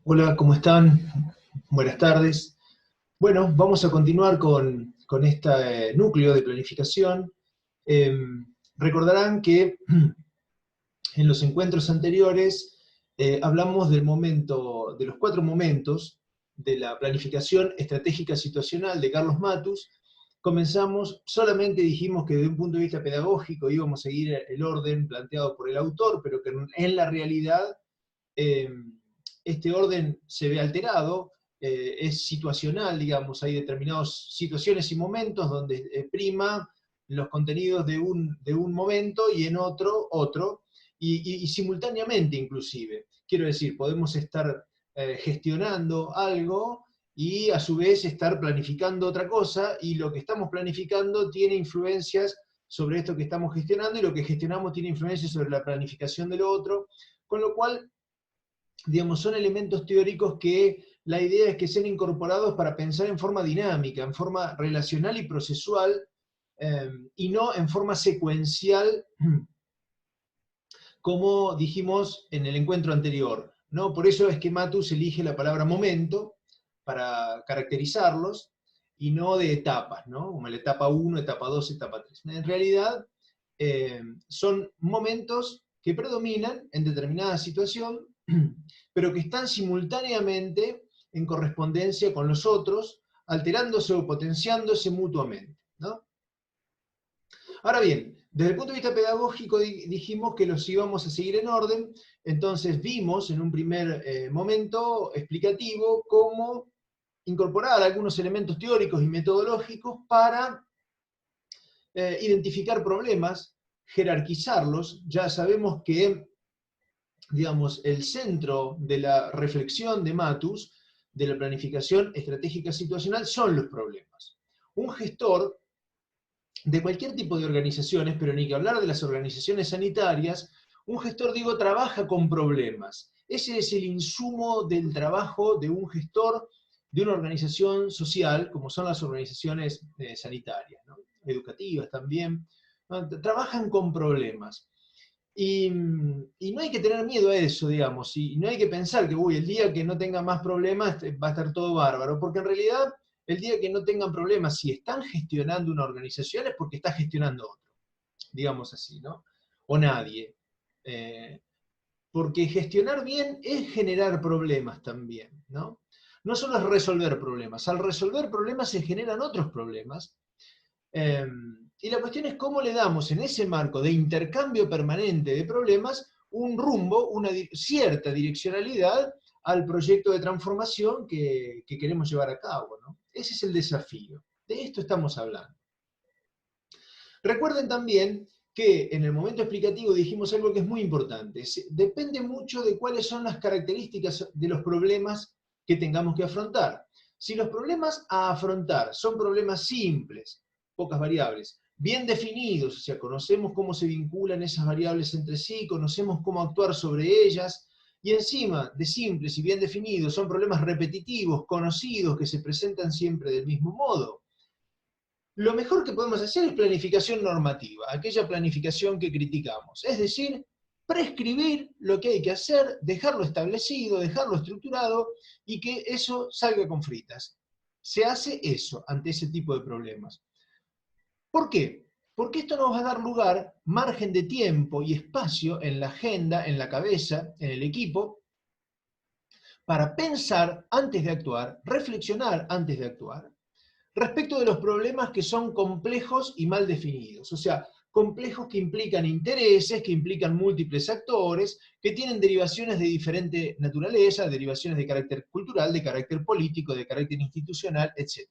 Hola, ¿cómo están? Buenas tardes. Bueno, vamos a continuar con este núcleo de planificación. Eh, Recordarán que en los encuentros anteriores hablamos del momento, de los 4 momentos de la planificación estratégica situacional de Carlos Matus. Comenzamos, solamente dijimos que desde un punto de vista pedagógico íbamos a seguir el orden planteado por el autor, pero que en la realidad eh, este orden se ve alterado, es situacional, digamos, hay determinadas situaciones y momentos donde prima los contenidos de un momento y en otro, y simultáneamente inclusive. Quiero decir, podemos estar gestionando algo y a su vez estar planificando otra cosa, y lo que estamos planificando tiene influencias sobre esto que estamos gestionando, y lo que gestionamos tiene influencias sobre la planificación de lo otro, con lo cual, digamos, son elementos teóricos que la idea es que sean incorporados para pensar en forma dinámica, en forma relacional y procesual, y no en forma secuencial, como dijimos en el encuentro anterior, ¿no? Por eso es que Matus elige la palabra momento para caracterizarlos, y no de etapas, ¿no? Como la etapa 1, etapa 2, etapa 3. En realidad, son momentos que predominan en determinada situación, pero que están simultáneamente en correspondencia con los otros, alterándose o potenciándose mutuamente, ¿no? Ahora bien, desde el punto de vista pedagógico dijimos que los íbamos a seguir en orden. Entonces vimos en un primer momento explicativo cómo incorporar algunos elementos teóricos y metodológicos para identificar problemas, jerarquizarlos. Ya sabemos que, digamos, el centro de la reflexión de Matus, de la planificación estratégica situacional, son los problemas. Un gestor de cualquier tipo de organizaciones, pero ni que hablar de las organizaciones sanitarias, un gestor, digo, trabaja con problemas. Ese es el insumo del trabajo de un gestor de una organización social, como son las organizaciones sanitarias, ¿no? Educativas también, ¿no? Trabajan con problemas. Y no hay que tener miedo a eso, digamos, y no hay que pensar que, uy, el día que no tenga más problemas va a estar todo bárbaro, porque en realidad el día que no tengan problemas, si están gestionando una organización, es porque está gestionando otro, digamos así, ¿no? O nadie. Eh, Porque gestionar bien es generar problemas también, ¿no? No solo es resolver problemas, al resolver problemas se generan otros problemas. Eh, y la cuestión es cómo le damos en ese marco de intercambio permanente de problemas un rumbo, una cierta direccionalidad al proyecto de transformación que queremos llevar a cabo, ¿no? Ese es el desafío. De esto estamos hablando. Recuerden también que en el momento explicativo dijimos algo que es muy importante. Depende mucho de cuáles son las características de los problemas que tengamos que afrontar. Si los problemas a afrontar son problemas simples, pocas variables, bien definidos, o sea, conocemos cómo se vinculan esas variables entre sí, conocemos cómo actuar sobre ellas, y encima de simples y bien definidos son problemas repetitivos, conocidos, que se presentan siempre del mismo modo, lo mejor que podemos hacer es planificación normativa, aquella planificación que criticamos. Es decir, prescribir lo que hay que hacer, dejarlo establecido, dejarlo estructurado, y que eso salga con fritas. Se hace eso ante ese tipo de problemas. ¿Por qué? Porque esto nos va a dar lugar, margen de tiempo y espacio en la agenda, en la cabeza, en el equipo, para pensar antes de actuar, reflexionar antes de actuar, respecto de los problemas que son complejos y mal definidos. O sea, complejos que implican intereses, que implican múltiples actores, que tienen derivaciones de diferente naturaleza, derivaciones de carácter cultural, de carácter político, de carácter institucional, etc.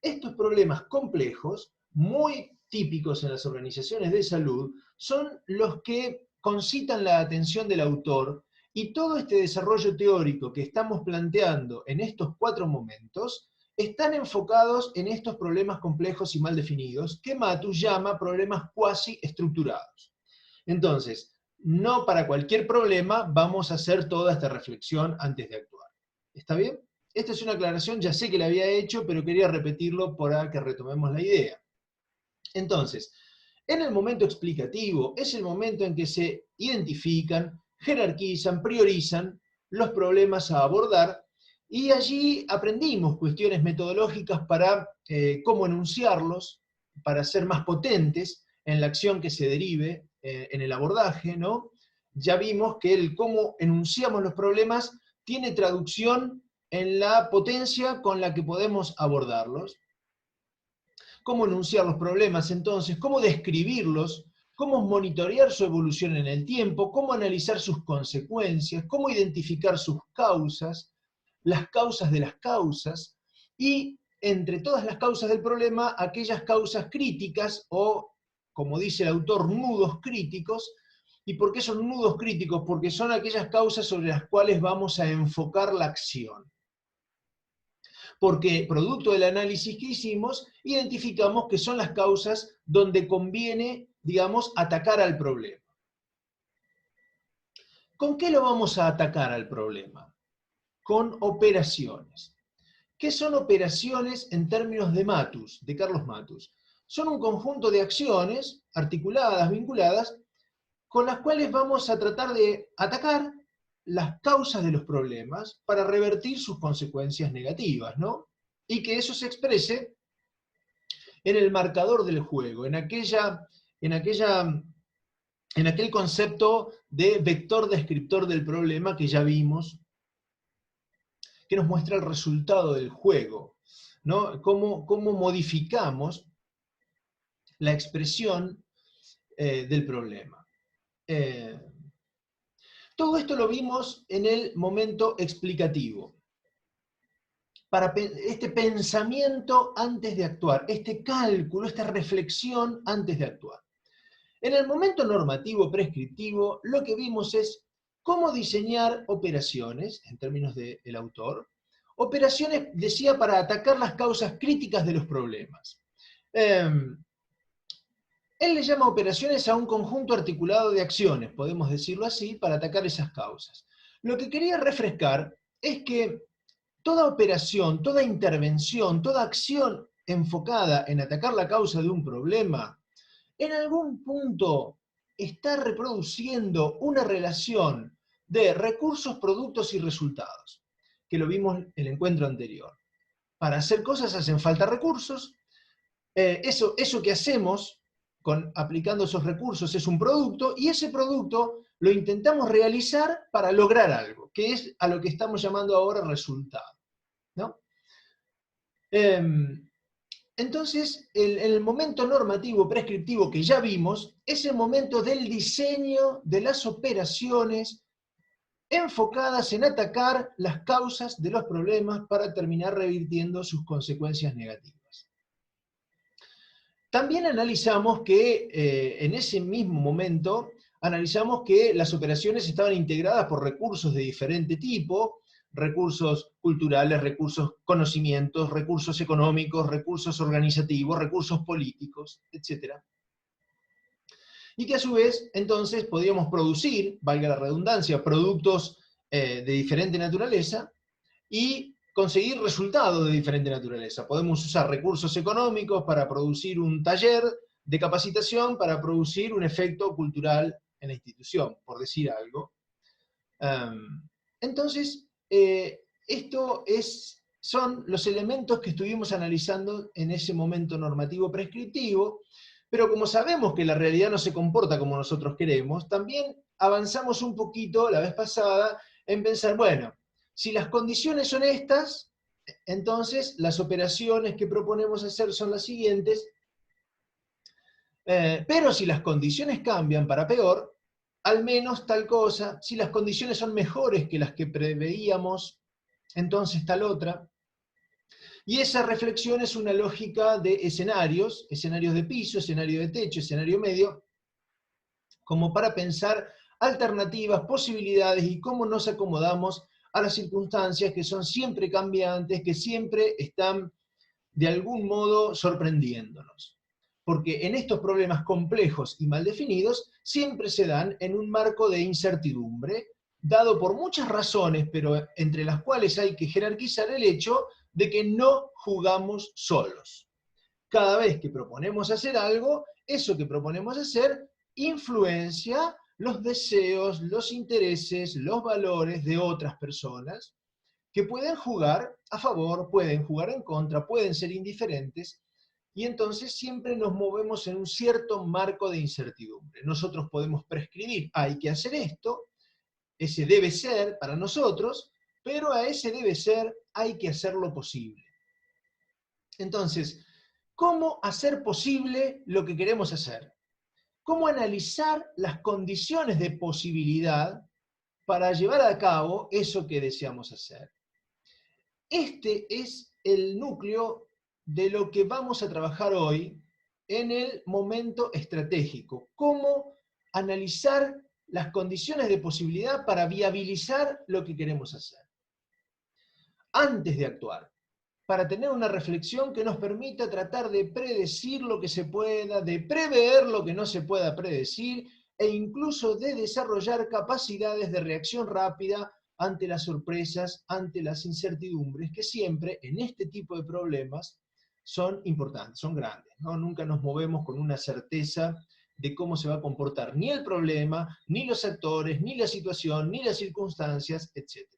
Estos problemas complejos, muy típicos en las organizaciones de salud, son los que concitan la atención del autor, y todo este desarrollo teórico que estamos planteando en estos 4 momentos están enfocados en estos problemas complejos y mal definidos, que Matus llama problemas cuasi estructurados. Entonces, no para cualquier problema vamos a hacer toda esta reflexión antes de actuar. ¿Está bien? Esta es una aclaración, ya sé que la había hecho, pero quería repetirlo para que retomemos la idea. Entonces, en el momento explicativo es el momento en que se identifican, jerarquizan, priorizan los problemas a abordar, y allí aprendimos cuestiones metodológicas para cómo enunciarlos, para ser más potentes en la acción que se derive en el abordaje, ¿no? Ya vimos que el cómo enunciamos los problemas tiene traducción en la potencia con la que podemos abordarlos. Cómo enunciar los problemas, entonces, cómo describirlos, cómo monitorear su evolución en el tiempo, cómo analizar sus consecuencias, cómo identificar sus causas, las causas de las causas, y entre todas las causas del problema, aquellas causas críticas o, como dice el autor, nudos críticos. ¿Y por qué son nudos críticos? Porque son aquellas causas sobre las cuales vamos a enfocar la acción. Porque producto del análisis que hicimos, identificamos que son las causas donde conviene, digamos, atacar al problema. ¿Con qué lo vamos a atacar al problema? Con operaciones. ¿Qué son operaciones en términos de Matus, de Carlos Matus? Son un conjunto de acciones articuladas, vinculadas, con las cuales vamos a tratar de atacar las causas de los problemas para revertir sus consecuencias negativas, ¿no? Y que eso se exprese en el marcador del juego, en aquel concepto de vector descriptor del problema que ya vimos, que nos muestra el resultado del juego, ¿no? Cómo modificamos la expresión del problema. Todo esto lo vimos en el momento explicativo. Para este pensamiento antes de actuar, este cálculo, esta reflexión antes de actuar. En el momento normativo prescriptivo, lo que vimos es cómo diseñar operaciones, en términos del autor, operaciones, decía, para atacar las causas críticas de los problemas. Él le llama operaciones a un conjunto articulado de acciones, podemos decirlo así, para atacar esas causas. Lo que quería refrescar es que toda operación, toda intervención, toda acción enfocada en atacar la causa de un problema, en algún punto está reproduciendo una relación de recursos, productos y resultados, que lo vimos en el encuentro anterior. Para hacer cosas hacen falta recursos, eso que hacemos aplicando esos recursos es un producto, y ese producto lo intentamos realizar para lograr algo, que es a lo que estamos llamando ahora resultado, ¿no? Entonces, el momento normativo prescriptivo que ya vimos es el momento del diseño de las operaciones enfocadas en atacar las causas de los problemas para terminar revirtiendo sus consecuencias negativas. También analizamos que en ese mismo momento, analizamos que las operaciones estaban integradas por recursos de diferente tipo, recursos culturales, recursos conocimientos, recursos económicos, recursos organizativos, recursos políticos, etc. Y que a su vez, entonces, podíamos producir, valga la redundancia, productos de diferente naturaleza y conseguir resultados de diferente naturaleza. Podemos usar recursos económicos para producir un taller de capacitación, para producir un efecto cultural en la institución, por decir algo. Entonces, son los elementos que estuvimos analizando en ese momento normativo prescriptivo, pero como sabemos que la realidad no se comporta como nosotros queremos, también avanzamos un poquito la vez pasada en pensar, bueno, si las condiciones son estas, entonces las operaciones que proponemos hacer son las siguientes, pero si las condiciones cambian para peor, al menos tal cosa, si las condiciones son mejores que las que preveíamos, entonces tal otra. Y esa reflexión es una lógica de escenarios, escenarios de piso, escenario de techo, escenario medio, como para pensar alternativas, posibilidades y cómo nos acomodamos a las circunstancias que son siempre cambiantes, que siempre están de algún modo sorprendiéndonos. Porque en estos problemas complejos y mal definidos siempre se dan en un marco de incertidumbre, dado por muchas razones, pero entre las cuales hay que jerarquizar el hecho de que no jugamos solos. Cada vez que proponemos hacer algo, eso que proponemos hacer influencia los deseos, los intereses, los valores de otras personas que pueden jugar a favor, pueden jugar en contra, pueden ser indiferentes, y entonces siempre nos movemos en un cierto marco de incertidumbre. Nosotros podemos prescribir, hay que hacer esto, ese debe ser para nosotros, pero a ese debe ser hay que hacerlo posible. Entonces, ¿cómo hacer posible lo que queremos hacer? ¿Cómo analizar las condiciones de posibilidad para llevar a cabo eso que deseamos hacer? Este es el núcleo de lo que vamos a trabajar hoy en el momento estratégico. Cómo analizar las condiciones de posibilidad para viabilizar lo que queremos hacer. Antes de actuar, para tener una reflexión que nos permita tratar de predecir lo que se pueda, de prever lo que no se pueda predecir, e incluso de desarrollar capacidades de reacción rápida ante las sorpresas, ante las incertidumbres, que siempre en este tipo de problemas son importantes, son grandes, ¿no? Nunca nos movemos con una certeza de cómo se va a comportar ni el problema, ni los actores, ni la situación, ni las circunstancias, etc.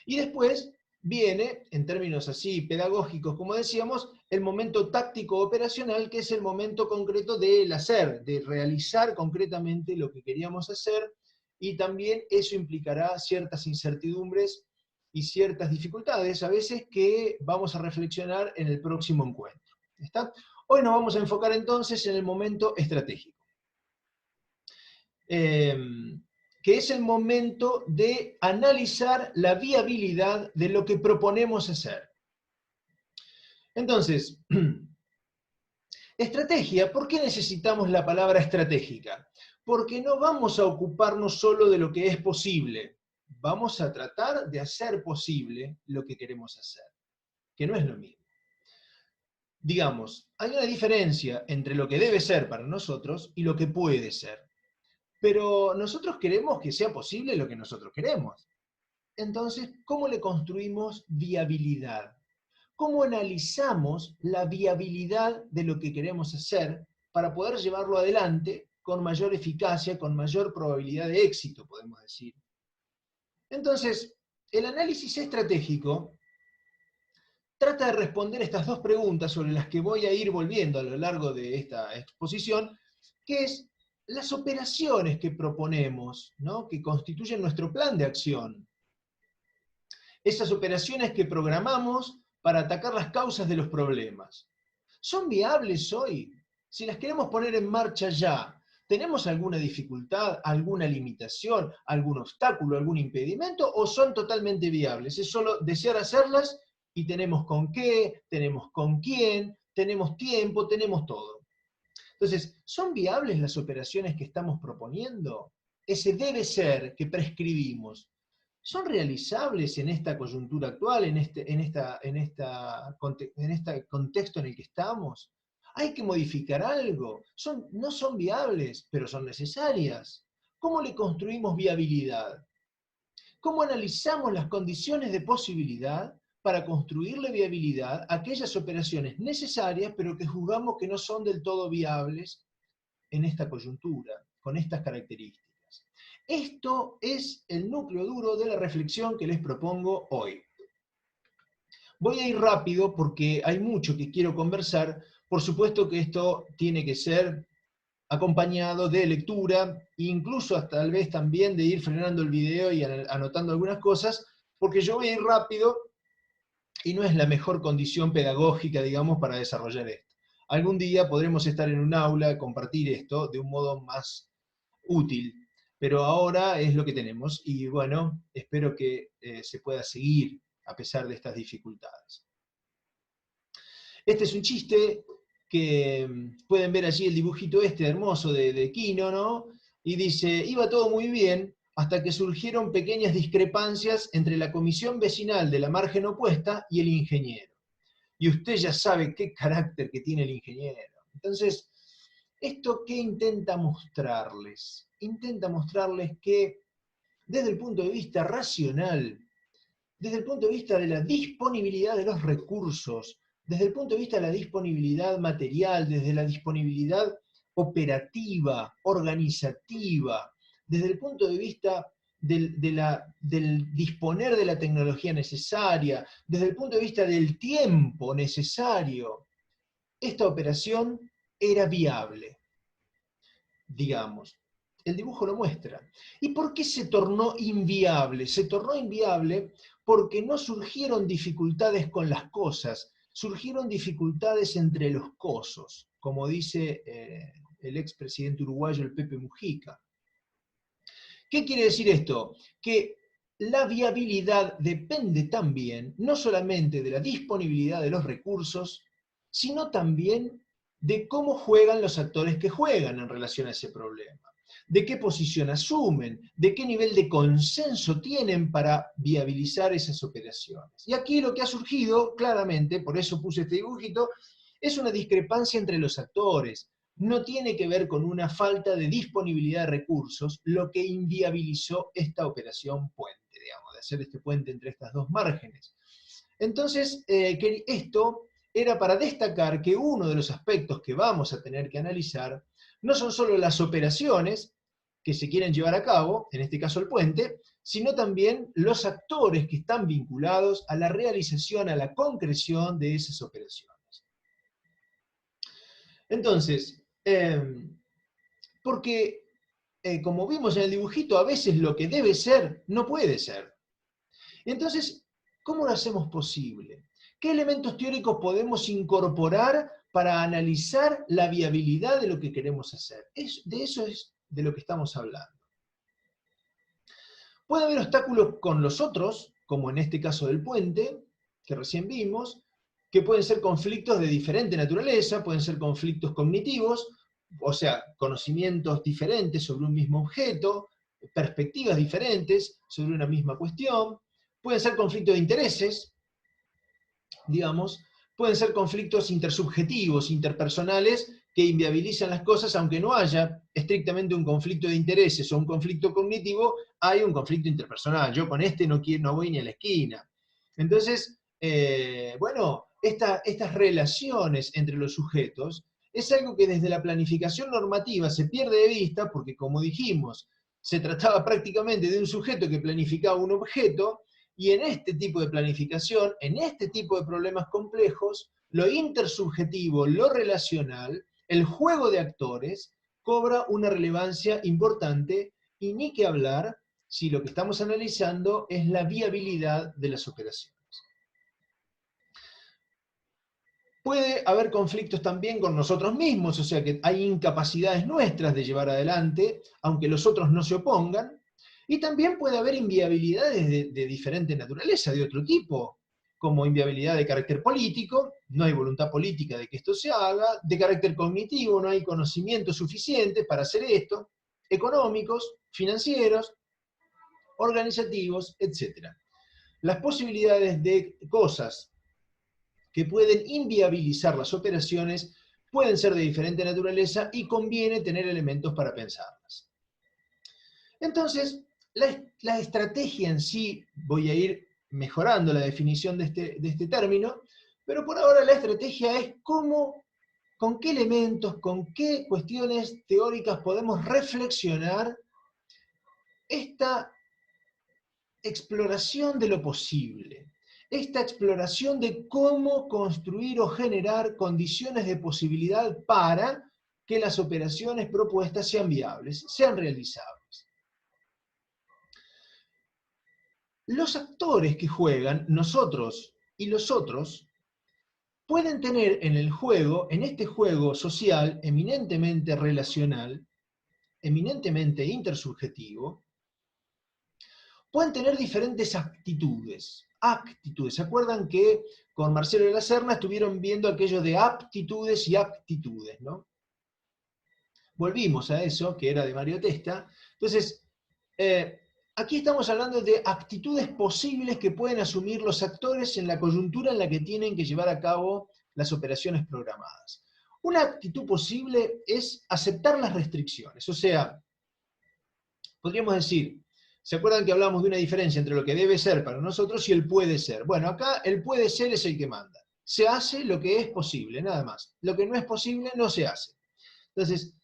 Y después viene, en términos así pedagógicos, como decíamos, el momento táctico operacional, que es el momento concreto del hacer, de realizar concretamente lo que queríamos hacer, y también eso implicará ciertas incertidumbres y ciertas dificultades, a veces, que vamos a reflexionar en el próximo encuentro. ¿Está? Hoy nos vamos a enfocar entonces en el momento estratégico. Que es el momento de analizar la viabilidad de lo que proponemos hacer. Entonces, estrategia, ¿por qué necesitamos la palabra estratégica? Porque no vamos a ocuparnos solo de lo que es posible, vamos a tratar de hacer posible lo que queremos hacer, que no es lo mismo. Digamos, hay una diferencia entre lo que debe ser para nosotros y lo que puede ser. Pero nosotros queremos que sea posible lo que nosotros queremos. Entonces, ¿cómo le construimos viabilidad? ¿Cómo analizamos la viabilidad de lo que queremos hacer para poder llevarlo adelante con mayor eficacia, con mayor probabilidad de éxito, podemos decir? Entonces, el análisis estratégico trata de responder estas dos preguntas sobre las que voy a ir volviendo a lo largo de esta exposición, que es las operaciones que proponemos, ¿no?, que constituyen nuestro plan de acción. Esas operaciones que programamos para atacar las causas de los problemas. ¿Son viables hoy? Si las queremos poner en marcha ya, ¿tenemos alguna dificultad, alguna limitación, algún obstáculo, algún impedimento, o son totalmente viables? Es solo desear hacerlas y tenemos con qué, tenemos con quién, tenemos tiempo, tenemos todo. Entonces, ¿son viables las operaciones que estamos proponiendo? Ese debe ser que prescribimos, ¿son realizables en esta coyuntura actual, en este contexto en el que estamos? ¿Hay que modificar algo? No son viables, pero son necesarias. ¿Cómo le construimos viabilidad? ¿Cómo analizamos las condiciones de posibilidad para construirle viabilidad a aquellas operaciones necesarias, pero que juzgamos que no son del todo viables en esta coyuntura, con estas características? Esto es el núcleo duro de la reflexión que les propongo hoy. Voy a ir rápido porque hay mucho que quiero conversar. Por supuesto que esto tiene que ser acompañado de lectura, incluso hasta tal vez también de ir frenando el video y anotando algunas cosas, porque yo voy a ir rápido y no es la mejor condición pedagógica, digamos, para desarrollar esto. Algún día podremos estar en un aula, compartir esto de un modo más útil, pero ahora es lo que tenemos, y bueno, espero que se pueda seguir a pesar de estas dificultades. Este es un chiste que pueden ver allí el dibujito este hermoso de Quino, ¿no? Y dice, iba todo muy bien hasta que surgieron pequeñas discrepancias entre la comisión vecinal de la margen opuesta y el ingeniero. Y usted ya sabe qué carácter que tiene el ingeniero. Entonces, ¿esto qué intenta mostrarles? Intenta mostrarles que desde el punto de vista racional, desde el punto de vista de la disponibilidad de los recursos, desde el punto de vista de la disponibilidad material, desde la disponibilidad operativa, organizativa, desde el punto de vista del disponer de la tecnología necesaria, desde el punto de vista del tiempo necesario, esta operación era viable, digamos. El dibujo lo muestra. ¿Y por qué se tornó inviable? Se tornó inviable porque no surgieron dificultades con las cosas, surgieron dificultades entre los cosos, como dice el expresidente uruguayo, el Pepe Mujica. ¿Qué quiere decir esto? Que la viabilidad depende también, no solamente de la disponibilidad de los recursos, sino también de cómo juegan los actores que juegan en relación a ese problema, de qué posición asumen, de qué nivel de consenso tienen para viabilizar esas operaciones. Y aquí lo que ha surgido, claramente, por eso puse este dibujito, es una discrepancia entre los actores. No tiene que ver con una falta de disponibilidad de recursos, lo que inviabilizó esta operación puente, digamos, de hacer este puente entre estas dos márgenes. Entonces, que esto era para destacar que uno de los aspectos que vamos a tener que analizar no son solo las operaciones que se quieren llevar a cabo, en este caso el puente, sino también los actores que están vinculados a la realización, a la concreción de esas operaciones. Entonces, porque como vimos en el dibujito, a veces lo que debe ser no puede ser. Entonces, ¿cómo lo hacemos posible? ¿Qué elementos teóricos podemos incorporar para analizar la viabilidad de lo que queremos hacer? De eso es de lo que estamos hablando. Puede haber obstáculos con los otros, como en este caso del puente, que recién vimos, que pueden ser conflictos de diferente naturaleza, pueden ser conflictos cognitivos, o sea, conocimientos diferentes sobre un mismo objeto, perspectivas diferentes sobre una misma cuestión, pueden ser conflictos de intereses, digamos, pueden ser conflictos intersubjetivos, interpersonales, que inviabilizan las cosas, aunque no haya estrictamente un conflicto de intereses o un conflicto cognitivo, hay un conflicto interpersonal. Yo con este no voy ni a la esquina. Entonces, bueno, estas relaciones entre los sujetos es algo que desde la planificación normativa se pierde de vista, porque como dijimos, se trataba prácticamente de un sujeto que planificaba un objeto, y en este tipo de planificación, en este tipo de problemas complejos, lo intersubjetivo, lo relacional, el juego de actores, cobra una relevancia importante, y ni que hablar si lo que estamos analizando es la viabilidad de las operaciones. Puede haber conflictos también con nosotros mismos, o sea que hay incapacidades nuestras de llevar adelante, aunque los otros no se opongan, y también puede haber inviabilidades de diferente naturaleza, de otro tipo, como inviabilidad de carácter político, no hay voluntad política de que esto se haga, de carácter cognitivo, no hay conocimiento suficiente para hacer esto, económicos, financieros, organizativos, etc. Las posibilidades de cosas que pueden inviabilizar las operaciones pueden ser de diferente naturaleza y conviene tener elementos para pensarlas. Entonces, la estrategia en sí, voy a ir mejorando la definición de este término, pero por ahora la estrategia es cómo, con qué elementos, con qué cuestiones teóricas podemos reflexionar esta exploración de lo posible, esta exploración de cómo construir o generar condiciones de posibilidad para que las operaciones propuestas sean viables, sean realizables. Los actores que juegan, nosotros y los otros, pueden tener en el juego, en este juego social eminentemente relacional, eminentemente intersubjetivo, pueden tener diferentes actitudes. ¿Se acuerdan que con Marcelo de la Serna estuvieron viendo aquello de aptitudes y aptitudes, ¿no? Volvimos a eso, que era de Mario Testa. Entonces, aquí estamos hablando de actitudes posibles que pueden asumir los actores en la coyuntura en la que tienen que llevar a cabo las operaciones programadas. Una actitud posible es aceptar las restricciones, o sea, podríamos decir, ¿se acuerdan que hablamos de una diferencia entre lo que debe ser para nosotros y el puede ser? Bueno, acá el puede ser es el que manda. Se hace lo que es posible, nada más. Lo que no es posible no se hace. Entonces,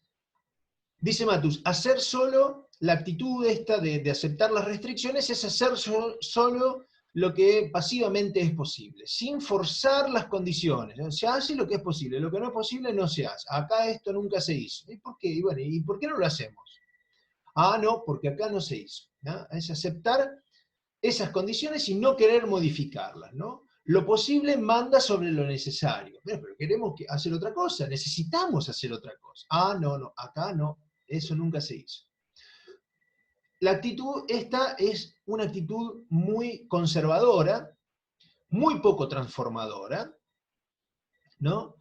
Dice Matus, hacer solo, la actitud esta de aceptar las restricciones es hacer solo lo que pasivamente es posible, sin forzar las condiciones. ¿No? Se hace lo que es posible, lo que no es posible no se hace. Acá esto nunca se hizo. ¿Y por qué? Y bueno, ¿y por qué no lo hacemos? Ah, no, porque acá no se hizo. ¿No? Es aceptar esas condiciones y no querer modificarlas, ¿no? Lo posible manda sobre lo necesario. Pero queremos hacer otra cosa, necesitamos hacer otra cosa. Ah, no, no, acá no, eso nunca se hizo. La actitud esta es una actitud muy conservadora, muy poco transformadora, ¿no?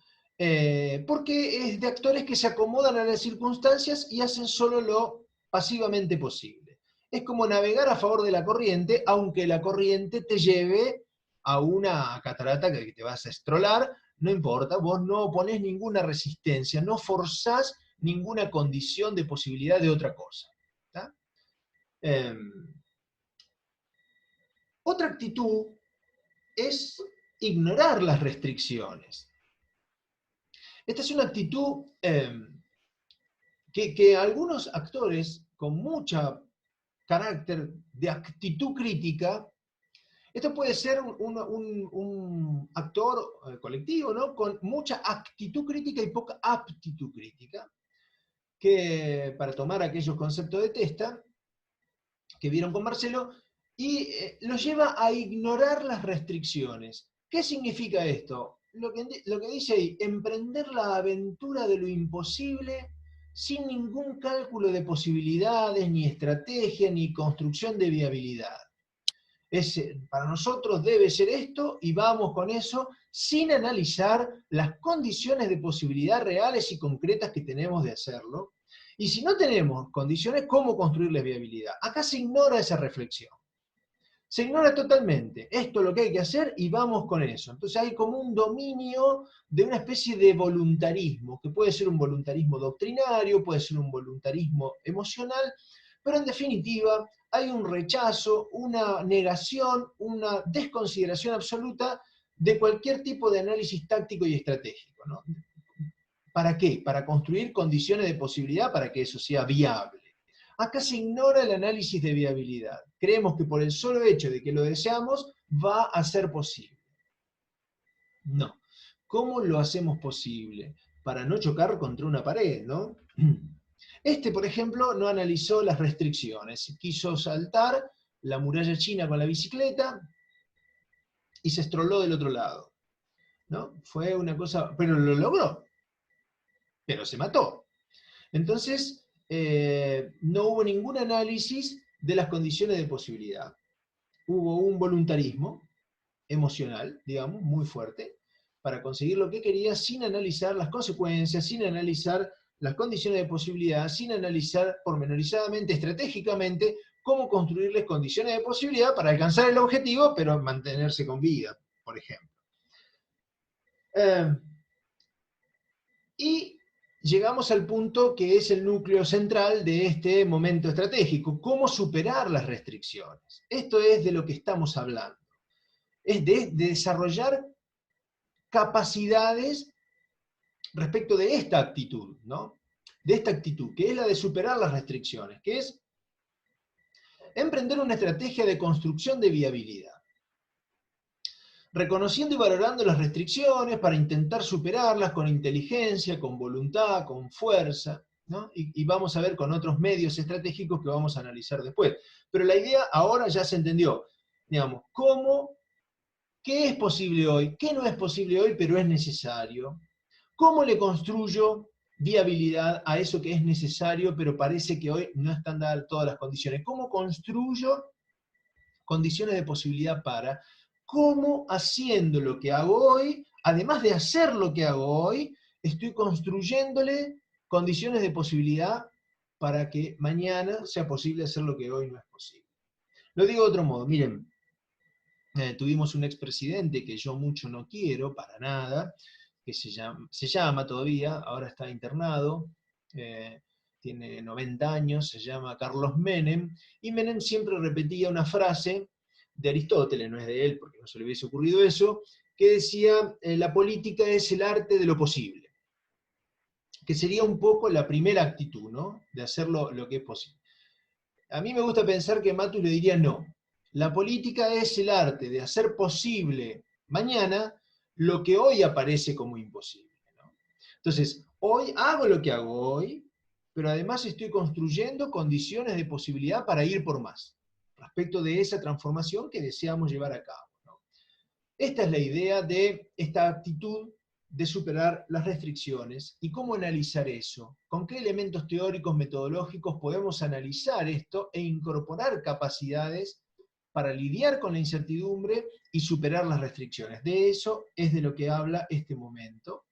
Porque es de actores que se acomodan a las circunstancias y hacen solo lo pasivamente posible. Es como navegar a favor de la corriente, aunque la corriente te lleve a una catarata que te vas a estrolar, no importa, vos no oponés ninguna resistencia, no forzás ninguna condición de posibilidad de otra cosa. Eh, Otra actitud es ignorar las restricciones. Esta es una actitud que algunos actores con mucho carácter de actitud crítica, esto puede ser un actor colectivo, ¿no? Con mucha actitud crítica y poca aptitud crítica, que para tomar aquellos conceptos de Testa, que vieron con Marcelo, y los lleva a ignorar las restricciones. ¿Qué significa esto? Lo que dice ahí, emprender la aventura de lo imposible sin ningún cálculo de posibilidades, ni estrategia, ni construcción de viabilidad. Para nosotros debe ser esto y vamos con eso sin analizar las condiciones de posibilidad reales y concretas que tenemos de hacerlo. Y si no tenemos condiciones, ¿cómo construirles viabilidad? Acá se ignora esa reflexión. Se ignora totalmente. Esto es lo que hay que hacer y vamos con eso. Entonces hay como un dominio de una especie de voluntarismo, que puede ser un voluntarismo doctrinario, puede ser un voluntarismo emocional, pero en definitiva hay un rechazo, una negación, una desconsideración absoluta de cualquier tipo de análisis táctico y estratégico, ¿no? ¿Para qué? Para construir condiciones de posibilidad para que eso sea viable. Acá se ignora el análisis de viabilidad. Creemos que por el solo hecho de que lo deseamos va a ser posible. No. ¿Cómo lo hacemos posible? Para no chocar contra una pared, ¿no? Por ejemplo, no analizó las restricciones. Quiso saltar la muralla china con la bicicleta y se estroló del otro lado, ¿no? Fue una cosa, pero lo logró, pero se mató. Entonces, no hubo ningún análisis de las condiciones de posibilidad. Hubo un voluntarismo emocional, digamos, muy fuerte, para conseguir lo que quería sin analizar las consecuencias, sin analizar las condiciones de posibilidad, sin analizar pormenorizadamente, estratégicamente, cómo construirles condiciones de posibilidad para alcanzar el objetivo, pero mantenerse con vida, por ejemplo. Y llegamos al punto que es el núcleo central de este momento estratégico, cómo superar las restricciones. Esto es de lo que estamos hablando. Es de desarrollar capacidades respecto de esta actitud, ¿no? De esta actitud, que es la de superar las restricciones, que es emprender una estrategia de construcción de viabilidad. Reconociendo y valorando las restricciones para intentar superarlas con inteligencia, con voluntad, con fuerza, ¿no? Y vamos a ver con otros medios estratégicos que vamos a analizar después. Pero la idea ahora ya se entendió, digamos, qué es posible hoy, qué no es posible hoy, pero es necesario. ¿Cómo le construyo viabilidad a eso que es necesario, pero parece que hoy no están dadas todas las condiciones? ¿Cómo construyo condiciones de posibilidad para? ¿Cómo haciendo lo que hago hoy, además de hacer lo que hago hoy, estoy construyéndole condiciones de posibilidad para que mañana sea posible hacer lo que hoy no es posible? Lo digo de otro modo, miren, tuvimos un expresidente que yo mucho no quiero, para nada, que se llama todavía, ahora está internado, tiene 90 años, se llama Carlos Menem, y Menem siempre repetía una frase de Aristóteles, no es de él porque no se le hubiese ocurrido eso, que decía, la política es el arte de lo posible. que sería un poco la primera actitud, ¿no? De hacerlo lo que es posible. A mí me gusta pensar que Matus le diría no. La política es el arte de hacer posible mañana lo que hoy aparece como imposible, ¿no? Entonces, hoy hago lo que hago hoy, pero además estoy construyendo condiciones de posibilidad para ir por más, respecto de esa transformación que deseamos llevar a cabo, ¿no? Esta es la idea de esta actitud de superar las restricciones. ¿Y cómo analizar eso? ¿Con qué elementos teóricos, metodológicos podemos analizar esto e incorporar capacidades para lidiar con la incertidumbre y superar las restricciones? De eso es de lo que habla este momento.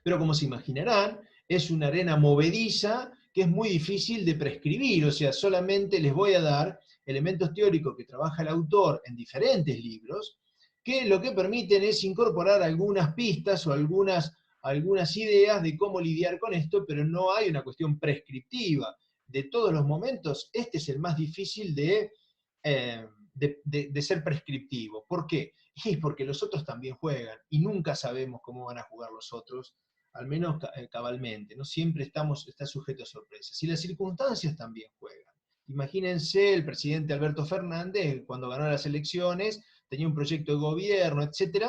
Pero como se imaginarán, es una arena movediza que es muy difícil de prescribir, o sea, solamente les voy a dar elementos teóricos que trabaja el autor en diferentes libros, que lo que permiten es incorporar algunas pistas o algunas ideas de cómo lidiar con esto, pero no hay una cuestión prescriptiva. De todos los momentos, este es el más difícil de ser prescriptivo. ¿Por qué? Y porque los otros también juegan, y nunca sabemos cómo van a jugar los otros, al menos cabalmente, no siempre está sujeto a sorpresas. Y las circunstancias también juegan. Imagínense el presidente Alberto Fernández, cuando ganó las elecciones, tenía un proyecto de gobierno, etc.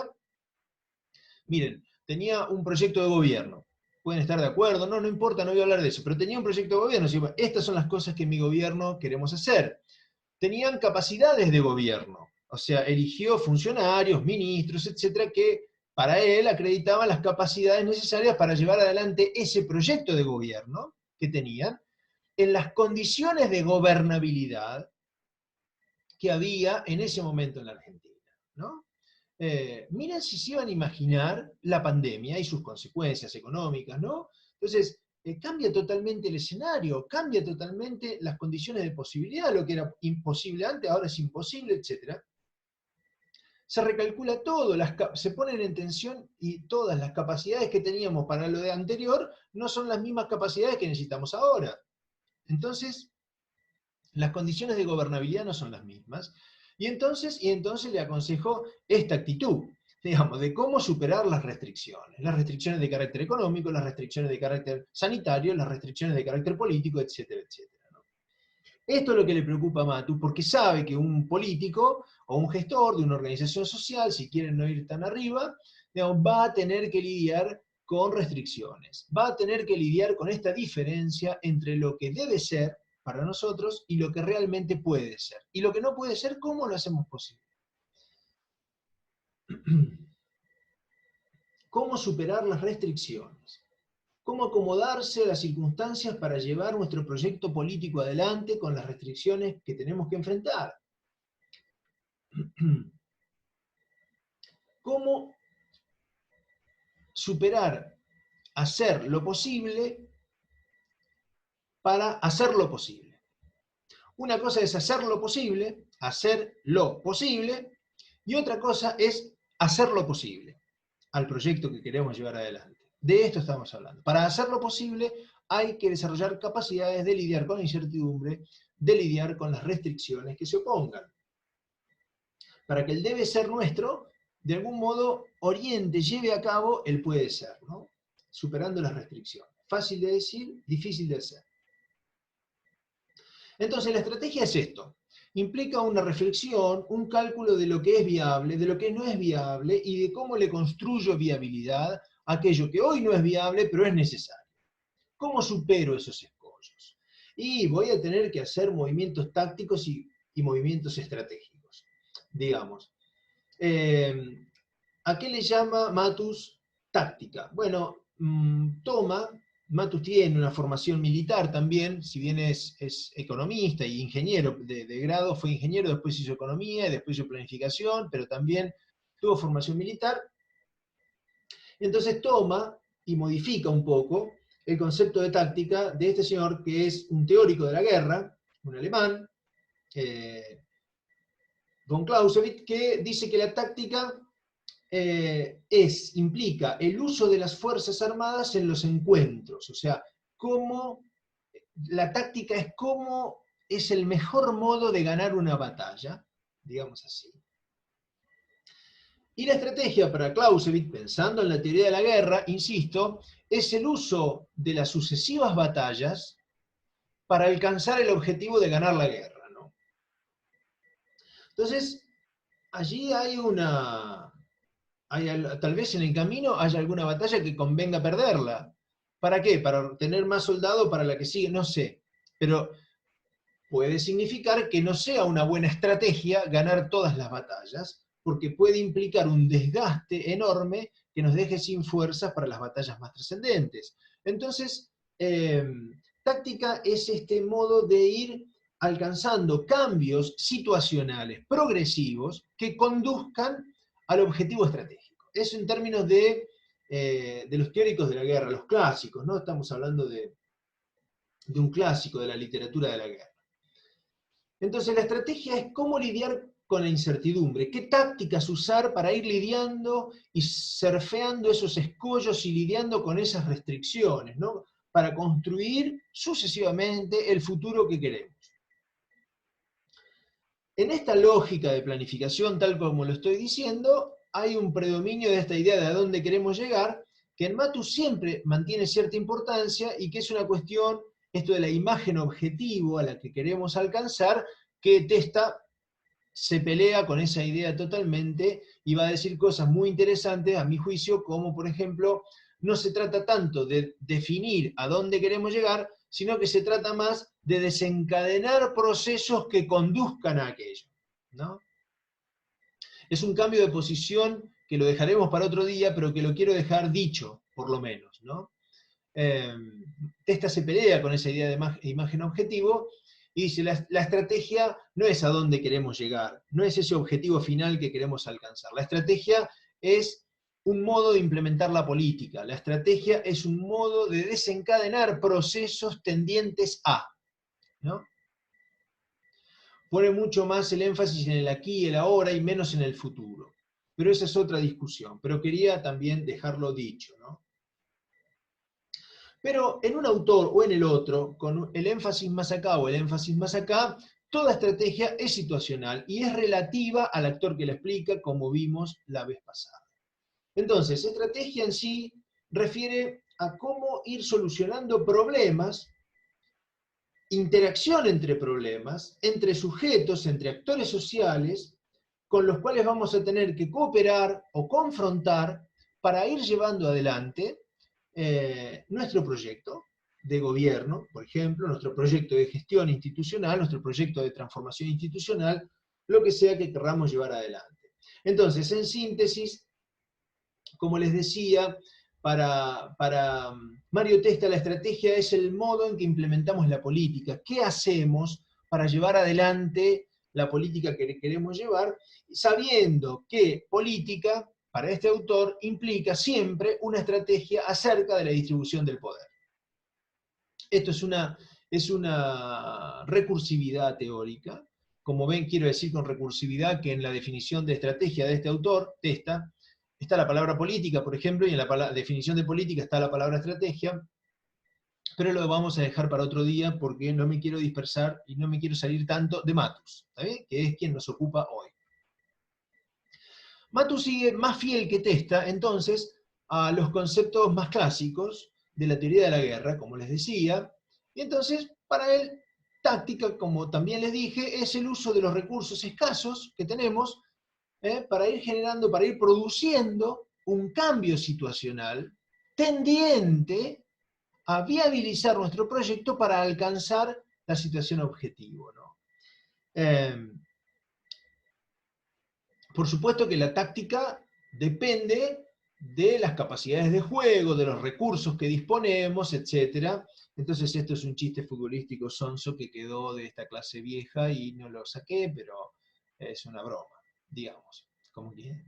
Miren, tenía un proyecto de gobierno. Pueden estar de acuerdo, no importa, no voy a hablar de eso, pero tenía un proyecto de gobierno. Decía, estas son las cosas que en mi gobierno queremos hacer. Tenían capacidades de gobierno, o sea, eligió funcionarios, ministros, etcétera, que para él acreditaban las capacidades necesarias para llevar adelante ese proyecto de gobierno que tenían en las condiciones de gobernabilidad que había en ese momento en la Argentina, ¿no? Miren si se iban a imaginar la pandemia y sus consecuencias económicas, ¿no? Entonces, cambia totalmente el escenario, cambia totalmente las condiciones de posibilidad, lo que era imposible antes, ahora es imposible, etc. Se recalcula todo, se ponen en tensión y todas las capacidades que teníamos para lo de anterior no son las mismas capacidades que necesitamos ahora. Entonces, las condiciones de gobernabilidad no son las mismas, y entonces le aconsejó esta actitud, digamos, de cómo superar las restricciones de carácter económico, las restricciones de carácter sanitario, las restricciones de carácter político, etcétera, etcétera, ¿no? Esto es lo que le preocupa a Matus, porque sabe que un político o un gestor de una organización social, si quieren no ir tan arriba, digamos, va a tener que lidiar con restricciones, va a tener que lidiar con esta diferencia entre lo que debe ser para nosotros y lo que realmente puede ser. Y lo que no puede ser, ¿cómo lo hacemos posible? ¿Cómo superar las restricciones? ¿Cómo acomodarse a las circunstancias para llevar nuestro proyecto político adelante con las restricciones que tenemos que enfrentar? ¿Cómo superar, hacer lo posible para hacer lo posible? Una cosa es hacer lo posible, y otra cosa es hacer lo posible al proyecto que queremos llevar adelante. De esto estamos hablando. Para hacerlo posible hay que desarrollar capacidades de lidiar con la incertidumbre, de lidiar con las restricciones que se opongan. Para que el debe ser nuestro, de algún modo, oriente, lleve a cabo el puede ser, ¿no? Superando las restricciones. Fácil de decir, difícil de hacer. Entonces la estrategia es esto. Implica una reflexión, un cálculo de lo que es viable, de lo que no es viable y de cómo le construyo viabilidad a aquello que hoy no es viable pero es necesario. ¿Cómo supero esos escollos? Y voy a tener que hacer movimientos tácticos y movimientos estratégicos. Digamos, ¿a qué le llama Matus táctica? Bueno, Matus tiene una formación militar también, si bien es economista y ingeniero de grado, fue ingeniero, después hizo economía, después hizo planificación, pero también tuvo formación militar. Entonces toma y modifica un poco el concepto de táctica de este señor que es un teórico de la guerra, un alemán, von Clausewitz, que dice que la táctica implica el uso de las Fuerzas Armadas en los encuentros, o sea, la táctica es cómo es el mejor modo de ganar una batalla, digamos así. Y la estrategia para Clausewitz, pensando en la teoría de la guerra, insisto, es el uso de las sucesivas batallas para alcanzar el objetivo de ganar la guerra, ¿no? Entonces, allí tal vez en el camino haya alguna batalla que convenga perderla. ¿Para qué? ¿Para tener más soldados para la que sigue? No sé. Pero puede significar que no sea una buena estrategia ganar todas las batallas, porque puede implicar un desgaste enorme que nos deje sin fuerzas para las batallas más trascendentes. Entonces, táctica es este modo de ir alcanzando cambios situacionales progresivos que conduzcan al objetivo estratégico. Eso en términos de los teóricos de la guerra, los clásicos, ¿no? Estamos hablando de un clásico de la literatura de la guerra. Entonces la estrategia es cómo lidiar con la incertidumbre, qué tácticas usar para ir lidiando y surfeando esos escollos y lidiando con esas restricciones, ¿no? Para construir sucesivamente el futuro que queremos. En esta lógica de planificación, tal como lo estoy diciendo, hay un predominio de esta idea de a dónde queremos llegar, que en Matus siempre mantiene cierta importancia y que es una cuestión, esto de la imagen objetivo a la que queremos alcanzar, que Testa se pelea con esa idea totalmente y va a decir cosas muy interesantes, a mi juicio, como por ejemplo, no se trata tanto de definir a dónde queremos llegar, sino que se trata más de desencadenar procesos que conduzcan a aquello, ¿no? Es un cambio de posición que lo dejaremos para otro día, pero que lo quiero dejar dicho, por lo menos, ¿no? Testa se pelea con esa idea de imagen objetivo y dice, la estrategia no es a dónde queremos llegar, no es ese objetivo final que queremos alcanzar. La estrategia es un modo de implementar la política, la estrategia es un modo de desencadenar procesos tendientes a, ¿no? Pone mucho más el énfasis en el aquí y el ahora y menos en el futuro. Pero esa es otra discusión, pero quería también dejarlo dicho, ¿no? Pero en un autor o en el otro, con el énfasis más acá o el énfasis más acá, toda estrategia es situacional y es relativa al actor que la explica, como vimos la vez pasada. Entonces, estrategia en sí refiere a cómo ir solucionando problemas, interacción entre problemas, entre sujetos, entre actores sociales, con los cuales vamos a tener que cooperar o confrontar para ir llevando adelante nuestro proyecto de gobierno, por ejemplo, nuestro proyecto de gestión institucional, nuestro proyecto de transformación institucional, lo que sea que querramos llevar adelante. Entonces, en síntesis, como les decía, para Mario Testa la estrategia es el modo en que implementamos la política. ¿Qué hacemos para llevar adelante la política que queremos llevar? Sabiendo que política, para este autor, implica siempre una estrategia acerca de la distribución del poder. Esto es una recursividad teórica. Como ven, quiero decir con recursividad que en la definición de estrategia de este autor, Testa, está la palabra política, por ejemplo, y en la definición de política está la palabra estrategia, pero lo vamos a dejar para otro día porque no me quiero dispersar y no me quiero salir tanto de Matus, ¿sabes? Que es quien nos ocupa hoy. Matus sigue más fiel que Testa, entonces, a los conceptos más clásicos de la teoría de la guerra, como les decía, y entonces, para él, táctica, como también les dije, es el uso de los recursos escasos que tenemos para ir generando, para ir produciendo un cambio situacional tendiente a viabilizar nuestro proyecto para alcanzar la situación objetivo, ¿no? Por supuesto que la táctica depende de las capacidades de juego, de los recursos que disponemos, etc. Entonces esto es un chiste futbolístico sonso que quedó de esta clase vieja y no lo saqué, pero es una broma, digamos, como que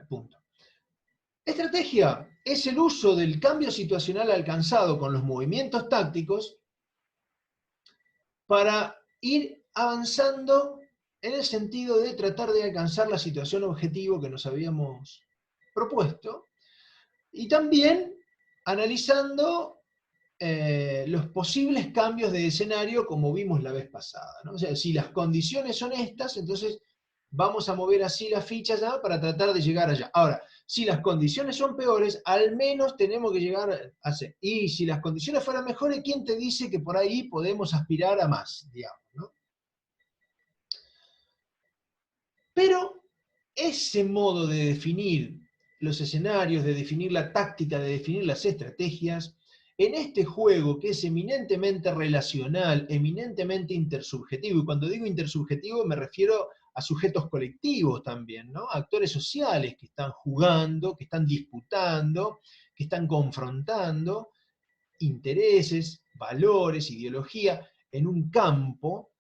punto. Estrategia es el uso del cambio situacional alcanzado con los movimientos tácticos para ir avanzando en el sentido de tratar de alcanzar la situación objetivo que nos habíamos propuesto y también analizando los posibles cambios de escenario como vimos la vez pasada, ¿no? O sea, si las condiciones son estas, entonces vamos a mover así la ficha ya para tratar de llegar allá. Ahora, si las condiciones son peores, al menos tenemos que llegar a hacer. Y si las condiciones fueran mejores, ¿quién te dice que por ahí podemos aspirar a más, digamos, ¿no? Pero ese modo de definir los escenarios, de definir la táctica, de definir las estrategias, en este juego que es eminentemente relacional, eminentemente intersubjetivo, y cuando digo intersubjetivo me refiero a sujetos colectivos también, ¿no? Actores sociales que están jugando, que están disputando, que están confrontando intereses, valores, ideología, en un campo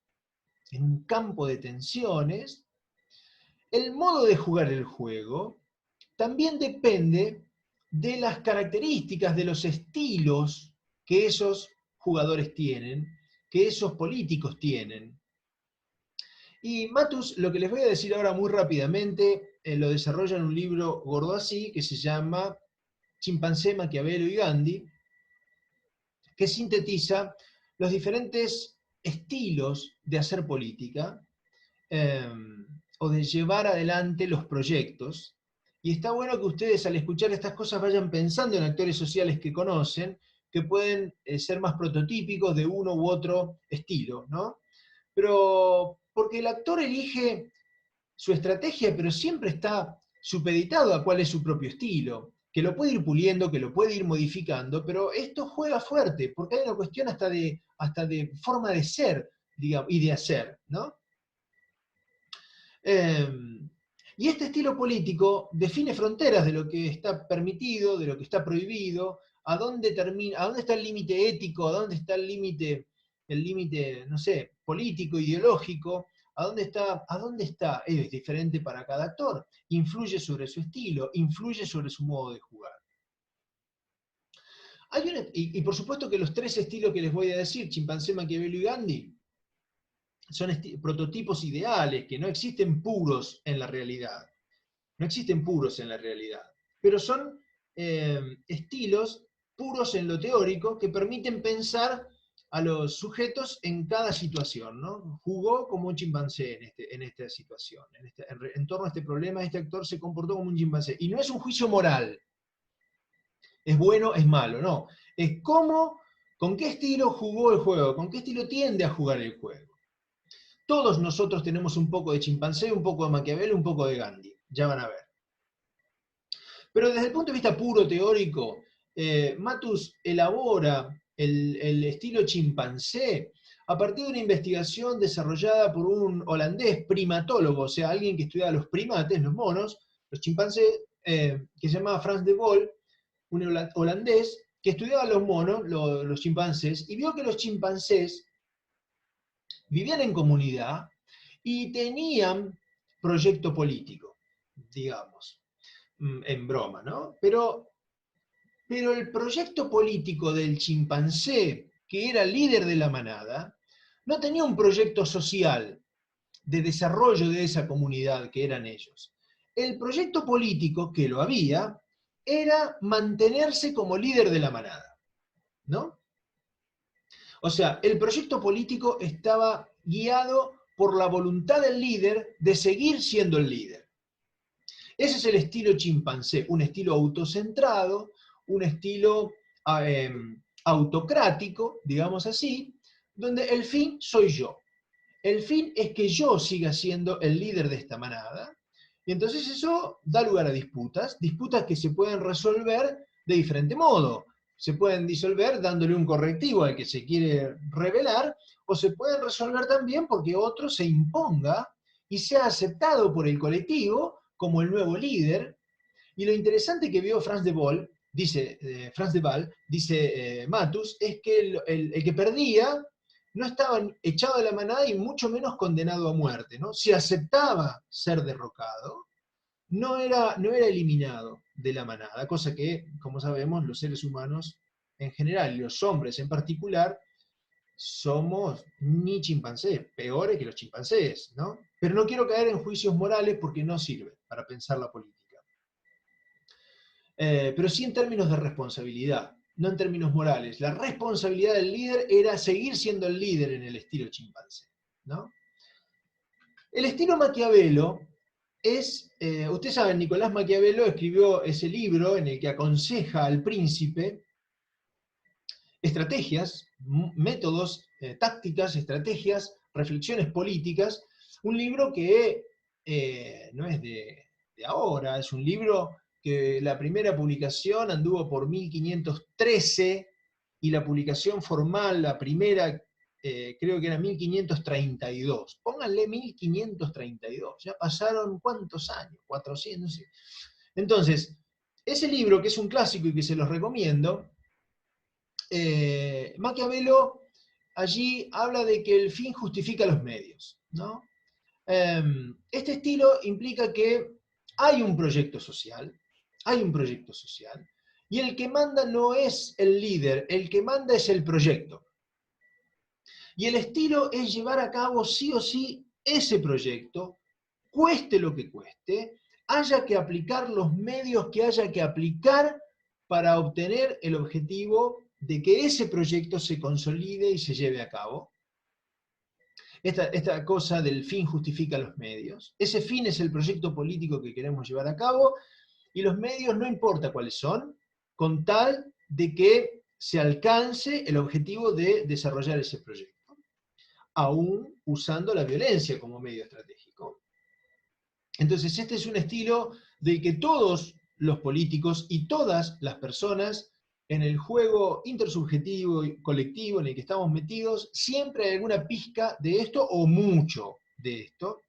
de tensiones. El modo de jugar el juego también depende de las características, de los estilos que esos jugadores tienen, que esos políticos tienen. Y Matus, lo que les voy a decir ahora muy rápidamente, lo desarrolla en un libro gordo así, que se llama Chimpancé, Maquiavelo y Gandhi, que sintetiza los diferentes estilos de hacer política, o de llevar adelante los proyectos. Y está bueno que ustedes al escuchar estas cosas vayan pensando en actores sociales que conocen, que pueden ser más prototípicos de uno u otro estilo, ¿no? Pero porque el actor elige su estrategia, pero siempre está supeditado a cuál es su propio estilo, que lo puede ir puliendo, que lo puede ir modificando, pero esto juega fuerte, porque hay una cuestión hasta de forma de ser, digamos, y de hacer, ¿no? Y este estilo político define fronteras de lo que está permitido, de lo que está prohibido, a dónde termina, a dónde está el límite ético, a dónde está el límite, no sé, político, ideológico, a dónde está, es diferente para cada actor, influye sobre su estilo, influye sobre su modo de jugar. Y por supuesto que los tres estilos que les voy a decir, Chimpancé, Maquiavelo y Gandhi, son prototipos ideales, que no existen puros en la realidad. No existen puros en la realidad, pero son estilos puros en lo teórico que permiten pensar a los sujetos en cada situación, ¿no? Jugó como un chimpancé en esta situación, en torno a este problema, este actor se comportó como un chimpancé. Y no es un juicio moral, es bueno, es malo, no. Es cómo, con qué estilo jugó el juego, con qué estilo tiende a jugar el juego. Todos nosotros tenemos un poco de chimpancé, un poco de Maquiavelo, un poco de Gandhi, ya van a ver. Pero desde el punto de vista puro teórico, Matus elabora el estilo chimpancé a partir de una investigación desarrollada por un holandés primatólogo, o sea, alguien que estudiaba los primates, los monos, los chimpancés, que se llamaba Frans de Waal, un holandés que estudiaba los monos, los chimpancés, y vio que los chimpancés vivían en comunidad y tenían proyecto político, digamos, en broma, ¿no? Pero el proyecto político del chimpancé, que era líder de la manada, no tenía un proyecto social de desarrollo de esa comunidad que eran ellos. El proyecto político, que lo había, era mantenerse como líder de la manada, ¿no? O sea, el proyecto político estaba guiado por la voluntad del líder de seguir siendo el líder. Ese es el estilo chimpancé, un estilo autocentrado, un estilo autocrático, digamos así, donde el fin soy yo. El fin es que yo siga siendo el líder de esta manada, y entonces eso da lugar a disputas, disputas que se pueden resolver de diferente modo. Se pueden disolver dándole un correctivo al que se quiere rebelar, o se pueden resolver también porque otro se imponga y sea aceptado por el colectivo como el nuevo líder. Y lo interesante que vio Frans de Waal, dice Matus, es que el que perdía no estaba echado de la manada y mucho menos condenado a muerte, ¿no? Si aceptaba ser derrocado, no era eliminado de la manada, cosa que, como sabemos, los seres humanos en general, y los hombres en particular, somos ni chimpancés, peores que los chimpancés, ¿no? Pero no quiero caer en juicios morales porque no sirve para pensar la política. Pero sí en términos de responsabilidad, no en términos morales. La responsabilidad del líder era seguir siendo el líder en el estilo chimpancé, ¿no? El estilo Maquiavelo es, ustedes saben, Nicolás Maquiavelo escribió ese libro en el que aconseja al príncipe estrategias, métodos, tácticas, estrategias, reflexiones políticas, un libro que no es de ahora, es un libro que la primera publicación anduvo por 1513 y la publicación formal, la primera, creo que era 1532. Pónganle 1532, ya pasaron ¿cuántos años? 400, no sé. Entonces, ese libro, que es un clásico y que se los recomiendo, Maquiavelo allí habla de que el fin justifica los medios, ¿no? Este estilo implica que hay un proyecto social, y el que manda no es el líder, el que manda es el proyecto. Y el estilo es llevar a cabo sí o sí ese proyecto, cueste lo que cueste, haya que aplicar los medios que haya que aplicar para obtener el objetivo de que ese proyecto se consolide y se lleve a cabo. Esta cosa del fin justifica los medios. Ese fin es el proyecto político que queremos llevar a cabo y los medios no importa cuáles son, con tal de que se alcance el objetivo de desarrollar ese proyecto, aún usando la violencia como medio estratégico. Entonces, este es un estilo del que todos los políticos y todas las personas en el juego intersubjetivo y colectivo en el que estamos metidos, siempre hay alguna pizca de esto o mucho de esto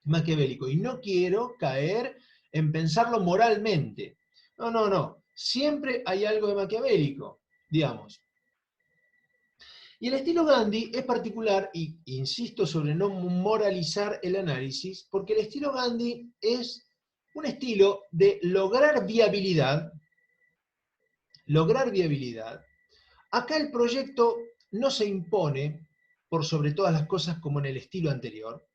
maquiavélico. Y no quiero caer en pensarlo moralmente. No, no, no. Siempre hay algo de maquiavélico, digamos. Y el estilo Gandhi es particular, y insisto sobre no moralizar el análisis, porque el estilo Gandhi es un estilo de lograr viabilidad. Lograr viabilidad. Acá el proyecto no se impone por sobre todas las cosas como en el estilo anterior,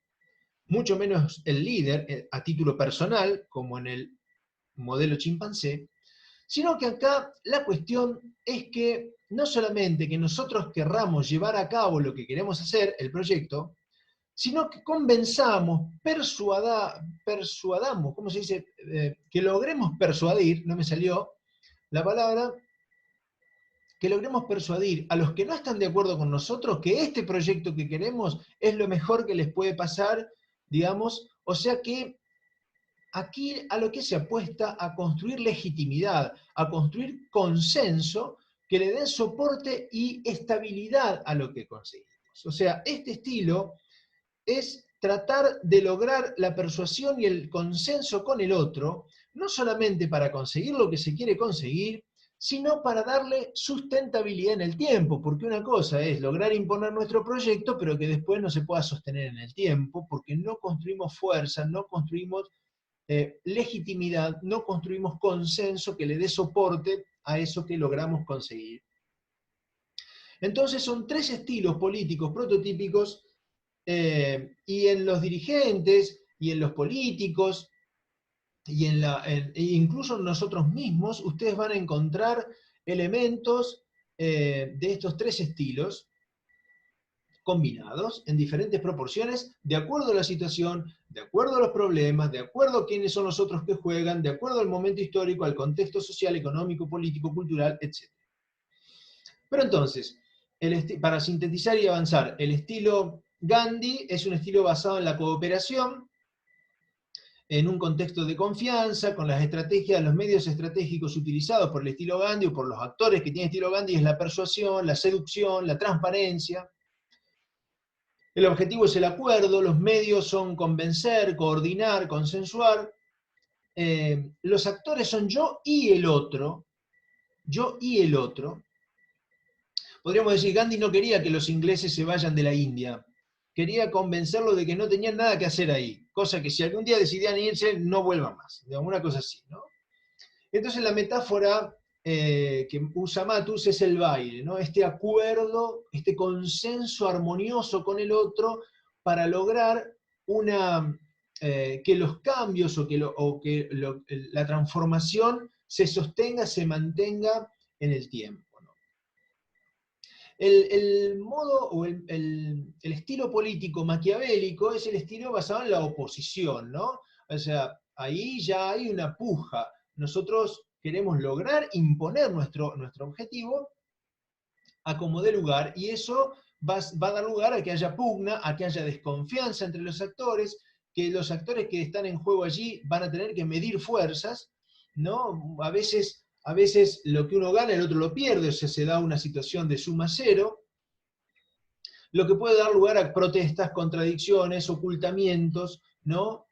mucho menos el líder a título personal, como en el modelo chimpancé, sino que acá la cuestión es que no solamente que nosotros querramos llevar a cabo lo que queremos hacer, el proyecto, sino que convenzamos, persuadamos, ¿cómo se dice? Que logremos persuadir, no me salió la palabra, que logremos persuadir a los que no están de acuerdo con nosotros que este proyecto que queremos es lo mejor que les puede pasar, digamos, o sea que aquí a lo que se apuesta a construir legitimidad, a construir consenso que le den soporte y estabilidad a lo que conseguimos. O sea, este estilo es tratar de lograr la persuasión y el consenso con el otro, no solamente para conseguir lo que se quiere conseguir, sino para darle sustentabilidad en el tiempo, porque una cosa es lograr imponer nuestro proyecto, pero que después no se pueda sostener en el tiempo, porque no construimos fuerza, no construimos legitimidad, no construimos consenso que le dé soporte a eso que logramos conseguir. Entonces son tres estilos políticos prototípicos y en los dirigentes y en los políticos y incluso en nosotros mismos, ustedes van a encontrar elementos de estos tres estilos combinados en diferentes proporciones, de acuerdo a la situación, de acuerdo a los problemas, de acuerdo a quiénes son los otros que juegan, de acuerdo al momento histórico, al contexto social, económico, político, cultural, etc. Pero entonces, para sintetizar y avanzar, el estilo Gandhi es un estilo basado en la cooperación, en un contexto de confianza, con las estrategias, los medios estratégicos utilizados por el estilo Gandhi o por los actores que tiene estilo Gandhi es la persuasión, la seducción, la transparencia. El objetivo es el acuerdo, los medios son convencer, coordinar, consensuar. Los actores son yo y el otro. Yo y el otro. Podríamos decir, Gandhi no quería que los ingleses se vayan de la India. Quería convencerlos de que no tenían nada que hacer ahí. Cosa que si algún día decidían irse, no vuelvan más. Digamos, una cosa así, ¿no? Entonces la metáfora que usa Matus es el baile, ¿no? Este acuerdo, este consenso armonioso con el otro para lograr que los cambios o que la transformación se sostenga, se mantenga en el tiempo, ¿no? El modo o el estilo político maquiavélico es el estilo basado en la oposición, ¿no? O sea, ahí ya hay una puja. Nosotros queremos lograr imponer nuestro objetivo a como dé lugar, y eso va a dar lugar a que haya pugna, a que haya desconfianza entre los actores, que los actores que están en juego allí van a tener que medir fuerzas, ¿no? A veces lo que uno gana el otro lo pierde, o sea, se da una situación de suma cero, lo que puede dar lugar a protestas, contradicciones, ocultamientos, ¿no?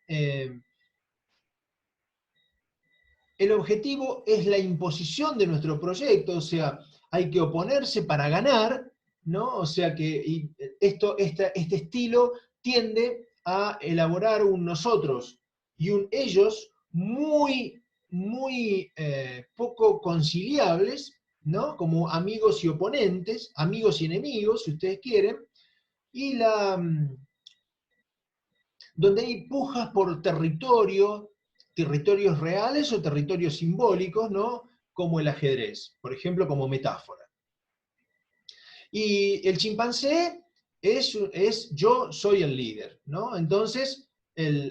El objetivo es la imposición de nuestro proyecto, o sea, hay que oponerse para ganar, ¿no? O sea que este estilo tiende a elaborar un nosotros y un ellos muy poco conciliables, ¿no? Como amigos y oponentes, amigos y enemigos, si ustedes quieren, y donde hay pujas por territorios reales o territorios simbólicos, ¿no? Como el ajedrez, por ejemplo, como metáfora. Y el chimpancé es yo soy el líder, ¿no? Entonces,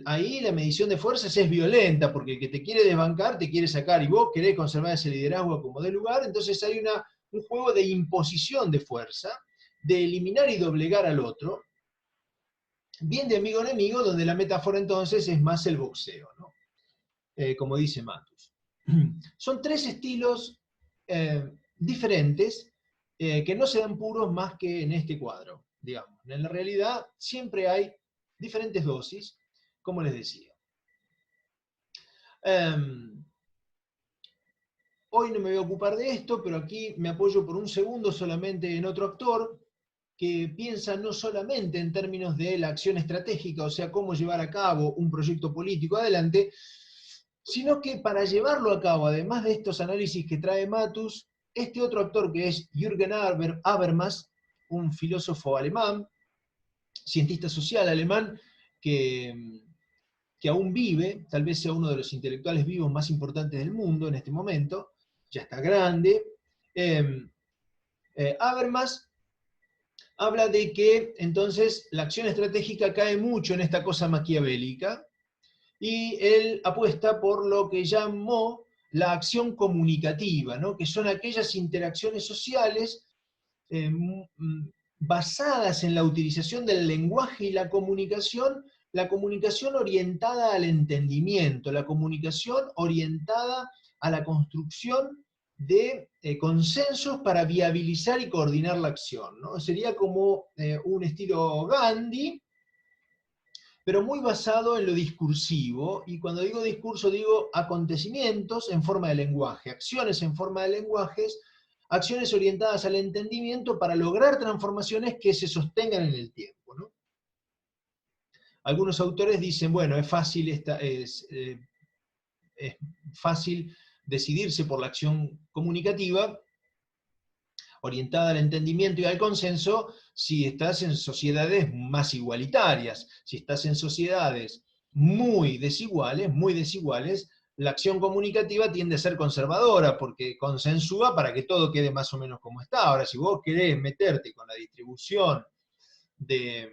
ahí la medición de fuerzas es violenta, porque el que te quiere desbancar te quiere sacar, y vos querés conservar ese liderazgo como de lugar, entonces hay un juego de imposición de fuerza, de eliminar y doblegar al otro, bien de amigo enemigo, donde la metáfora entonces es más el boxeo, ¿no? Como dice Matus. Son tres estilos diferentes que no se dan puros más que en este cuadro, digamos. En la realidad siempre hay diferentes dosis, como les decía. Hoy no me voy a ocupar de esto, pero aquí me apoyo por un segundo solamente en otro actor que piensa no solamente en términos de la acción estratégica, o sea, cómo llevar a cabo un proyecto político adelante, sino que para llevarlo a cabo, además de estos análisis que trae Matus, este otro actor que es Jürgen Habermas, un filósofo alemán, cientista social alemán, que aún vive, tal vez sea uno de los intelectuales vivos más importantes del mundo en este momento, ya está grande. Habermas habla de que entonces la acción estratégica cae mucho en esta cosa maquiavélica, y él apuesta por lo que llamó la acción comunicativa, ¿no? Que son aquellas interacciones sociales basadas en la utilización del lenguaje y la comunicación orientada al entendimiento, la comunicación orientada a la construcción de consensos para viabilizar y coordinar la acción, ¿no? Sería como un estilo Gandhi, pero muy basado en lo discursivo, y cuando digo discurso digo acontecimientos en forma de lenguaje, acciones en forma de lenguajes, acciones orientadas al entendimiento para lograr transformaciones que se sostengan en el tiempo, ¿no? Algunos autores dicen, bueno, es fácil decidirse por la acción comunicativa orientada al entendimiento y al consenso si estás en sociedades más igualitarias. Si estás en sociedades muy desiguales, la acción comunicativa tiende a ser conservadora, porque consensúa para que todo quede más o menos como está. Ahora, si vos querés meterte con la distribución de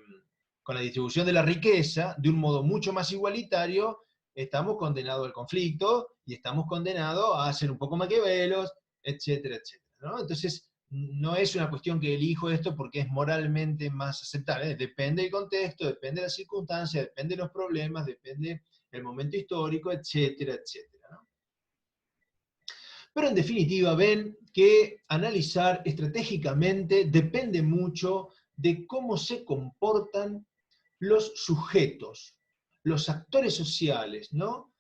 la riqueza de un modo mucho más igualitario, estamos condenados al conflicto y estamos condenados a ser un poco maquiavelos, etcétera, etcétera, ¿no? Entonces, no es una cuestión que elijo esto porque es moralmente más aceptable. Depende del contexto, depende de las circunstancias, depende de los problemas, depende del momento histórico, etcétera, etcétera, ¿no? Pero en definitiva ven que analizar estratégicamente depende mucho de cómo se comportan los sujetos, los actores sociales, ¿no?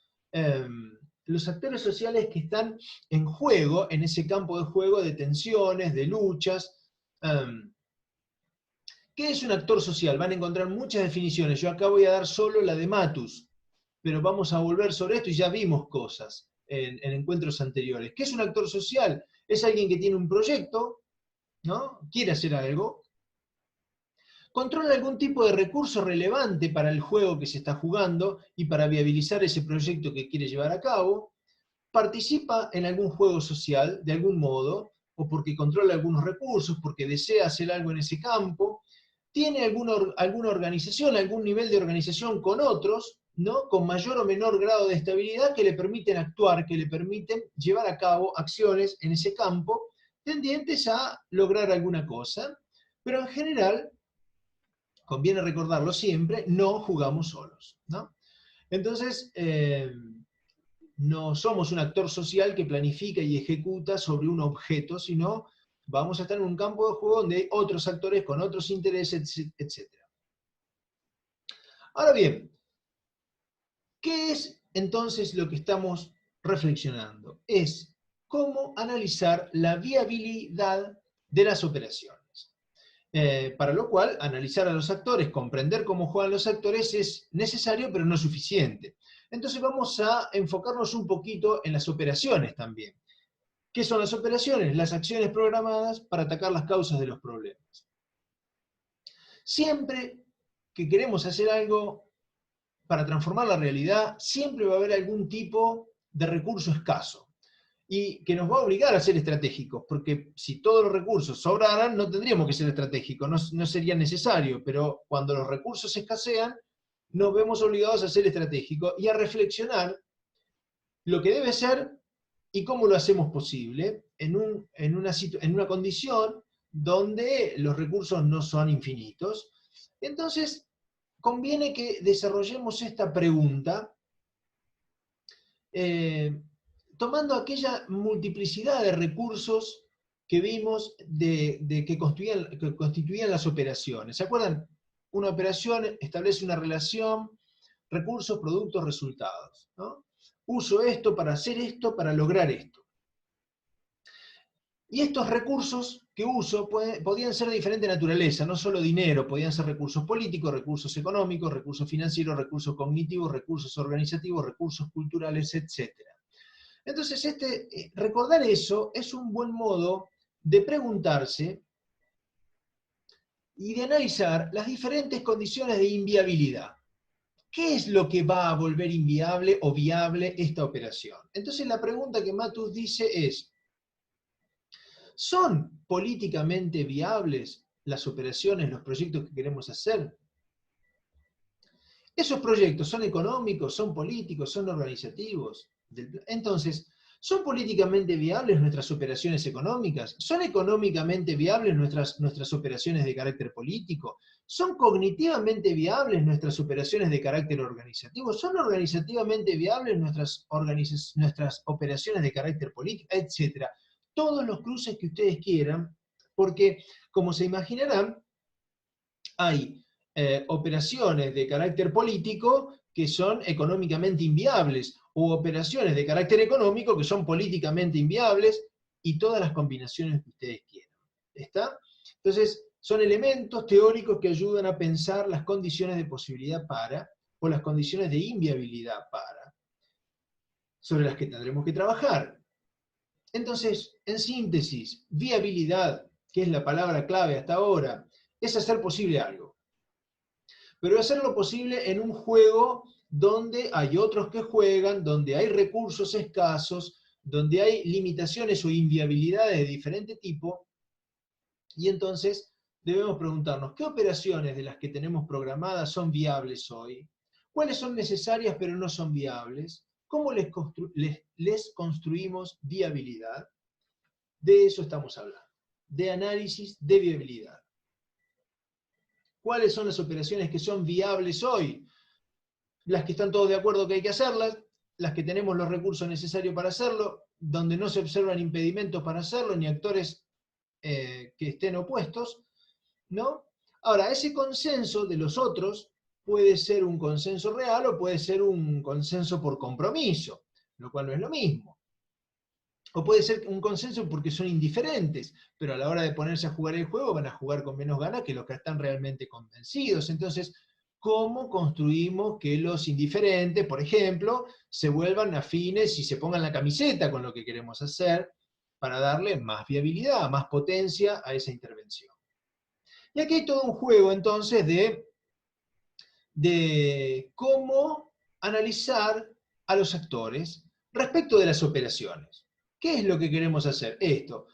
Los actores sociales que están en juego, en ese campo de juego de tensiones, de luchas. ¿Qué es un actor social? Van a encontrar muchas definiciones. Yo acá voy a dar solo la de Matus, pero vamos a volver sobre esto y ya vimos cosas en encuentros anteriores. ¿Qué es un actor social? Es alguien que tiene un proyecto, ¿no? Quiere hacer algo, controla algún tipo de recurso relevante para el juego que se está jugando y para viabilizar ese proyecto que quiere llevar a cabo, participa en algún juego social, de algún modo, o porque controla algunos recursos, porque desea hacer algo en ese campo, tiene alguna organización, algún nivel de organización con otros, ¿no? Con mayor o menor grado de estabilidad que le permiten actuar, que le permiten llevar a cabo acciones en ese campo tendientes a lograr alguna cosa, pero en general, conviene recordarlo siempre, no jugamos solos, ¿no? Entonces, no somos un actor social que planifica y ejecuta sobre un objeto, sino vamos a estar en un campo de juego donde hay otros actores con otros intereses, etc. Ahora bien, ¿qué es entonces lo que estamos reflexionando? Es cómo analizar la viabilidad de las operaciones. Para lo cual, analizar a los actores, comprender cómo juegan los actores es necesario, pero no suficiente. Entonces vamos a enfocarnos un poquito en las operaciones también. ¿Qué son las operaciones? Las acciones programadas para atacar las causas de los problemas. Siempre que queremos hacer algo para transformar la realidad, siempre va a haber algún tipo de recurso escaso. Y que nos va a obligar a ser estratégicos, porque si todos los recursos sobraran, no tendríamos que ser estratégicos, no sería necesario, pero cuando los recursos escasean, nos vemos obligados a ser estratégicos y a reflexionar lo que debe ser y cómo lo hacemos posible en una condición donde los recursos no son infinitos. Entonces, conviene que desarrollemos esta pregunta tomando aquella multiplicidad de recursos que vimos que constituían las operaciones. ¿Se acuerdan? Una operación establece una relación recursos, productos, resultados, ¿no? Uso esto para hacer esto, para lograr esto. Y estos recursos que uso podían ser de diferente naturaleza, no solo dinero, podían ser recursos políticos, recursos económicos, recursos financieros, recursos cognitivos, recursos organizativos, recursos culturales, etc. Entonces, recordar eso es un buen modo de preguntarse y de analizar las diferentes condiciones de inviabilidad. ¿Qué es lo que va a volver inviable o viable esta operación? Entonces la pregunta que Matus dice es, ¿son políticamente viables las operaciones, los proyectos que queremos hacer? ¿Esos proyectos son económicos, son políticos, son organizativos? Entonces, ¿son políticamente viables nuestras operaciones económicas? ¿Son económicamente viables nuestras operaciones de carácter político? ¿Son cognitivamente viables nuestras operaciones de carácter organizativo? ¿Son organizativamente viables nuestras operaciones de carácter político? Etcétera. Todos los cruces que ustedes quieran, porque, como se imaginarán, hay operaciones de carácter político que son económicamente inviables, o operaciones de carácter económico que son políticamente inviables, y todas las combinaciones que ustedes quieran. ¿Está? Entonces, son elementos teóricos que ayudan a pensar las condiciones de posibilidad para, o las condiciones de inviabilidad para, sobre las que tendremos que trabajar. Entonces, en síntesis, viabilidad, que es la palabra clave hasta ahora, es hacer posible algo. Pero hacerlo posible en un juego donde hay otros que juegan, donde hay recursos escasos, donde hay limitaciones o inviabilidades de diferente tipo, y entonces debemos preguntarnos, ¿qué operaciones de las que tenemos programadas son viables hoy? ¿Cuáles son necesarias pero no son viables? ¿Cómo les construimos viabilidad? De eso estamos hablando, de análisis de viabilidad. ¿Cuáles son las operaciones que son viables hoy? Las que están todos de acuerdo que hay que hacerlas, las que tenemos los recursos necesarios para hacerlo, donde no se observan impedimentos para hacerlo, ni actores que estén opuestos, ¿no? Ahora, ese consenso de los otros puede ser un consenso real o puede ser un consenso por compromiso, lo cual no es lo mismo. O puede ser un consenso porque son indiferentes, pero a la hora de ponerse a jugar el juego van a jugar con menos ganas que los que están realmente convencidos. Entonces, ¿cómo construimos que los indiferentes, por ejemplo, se vuelvan afines y se pongan la camiseta con lo que queremos hacer para darle más viabilidad, más potencia a esa intervención? Y aquí hay todo un juego entonces de cómo analizar a los actores respecto de las operaciones. ¿Qué es lo que queremos hacer? Esto.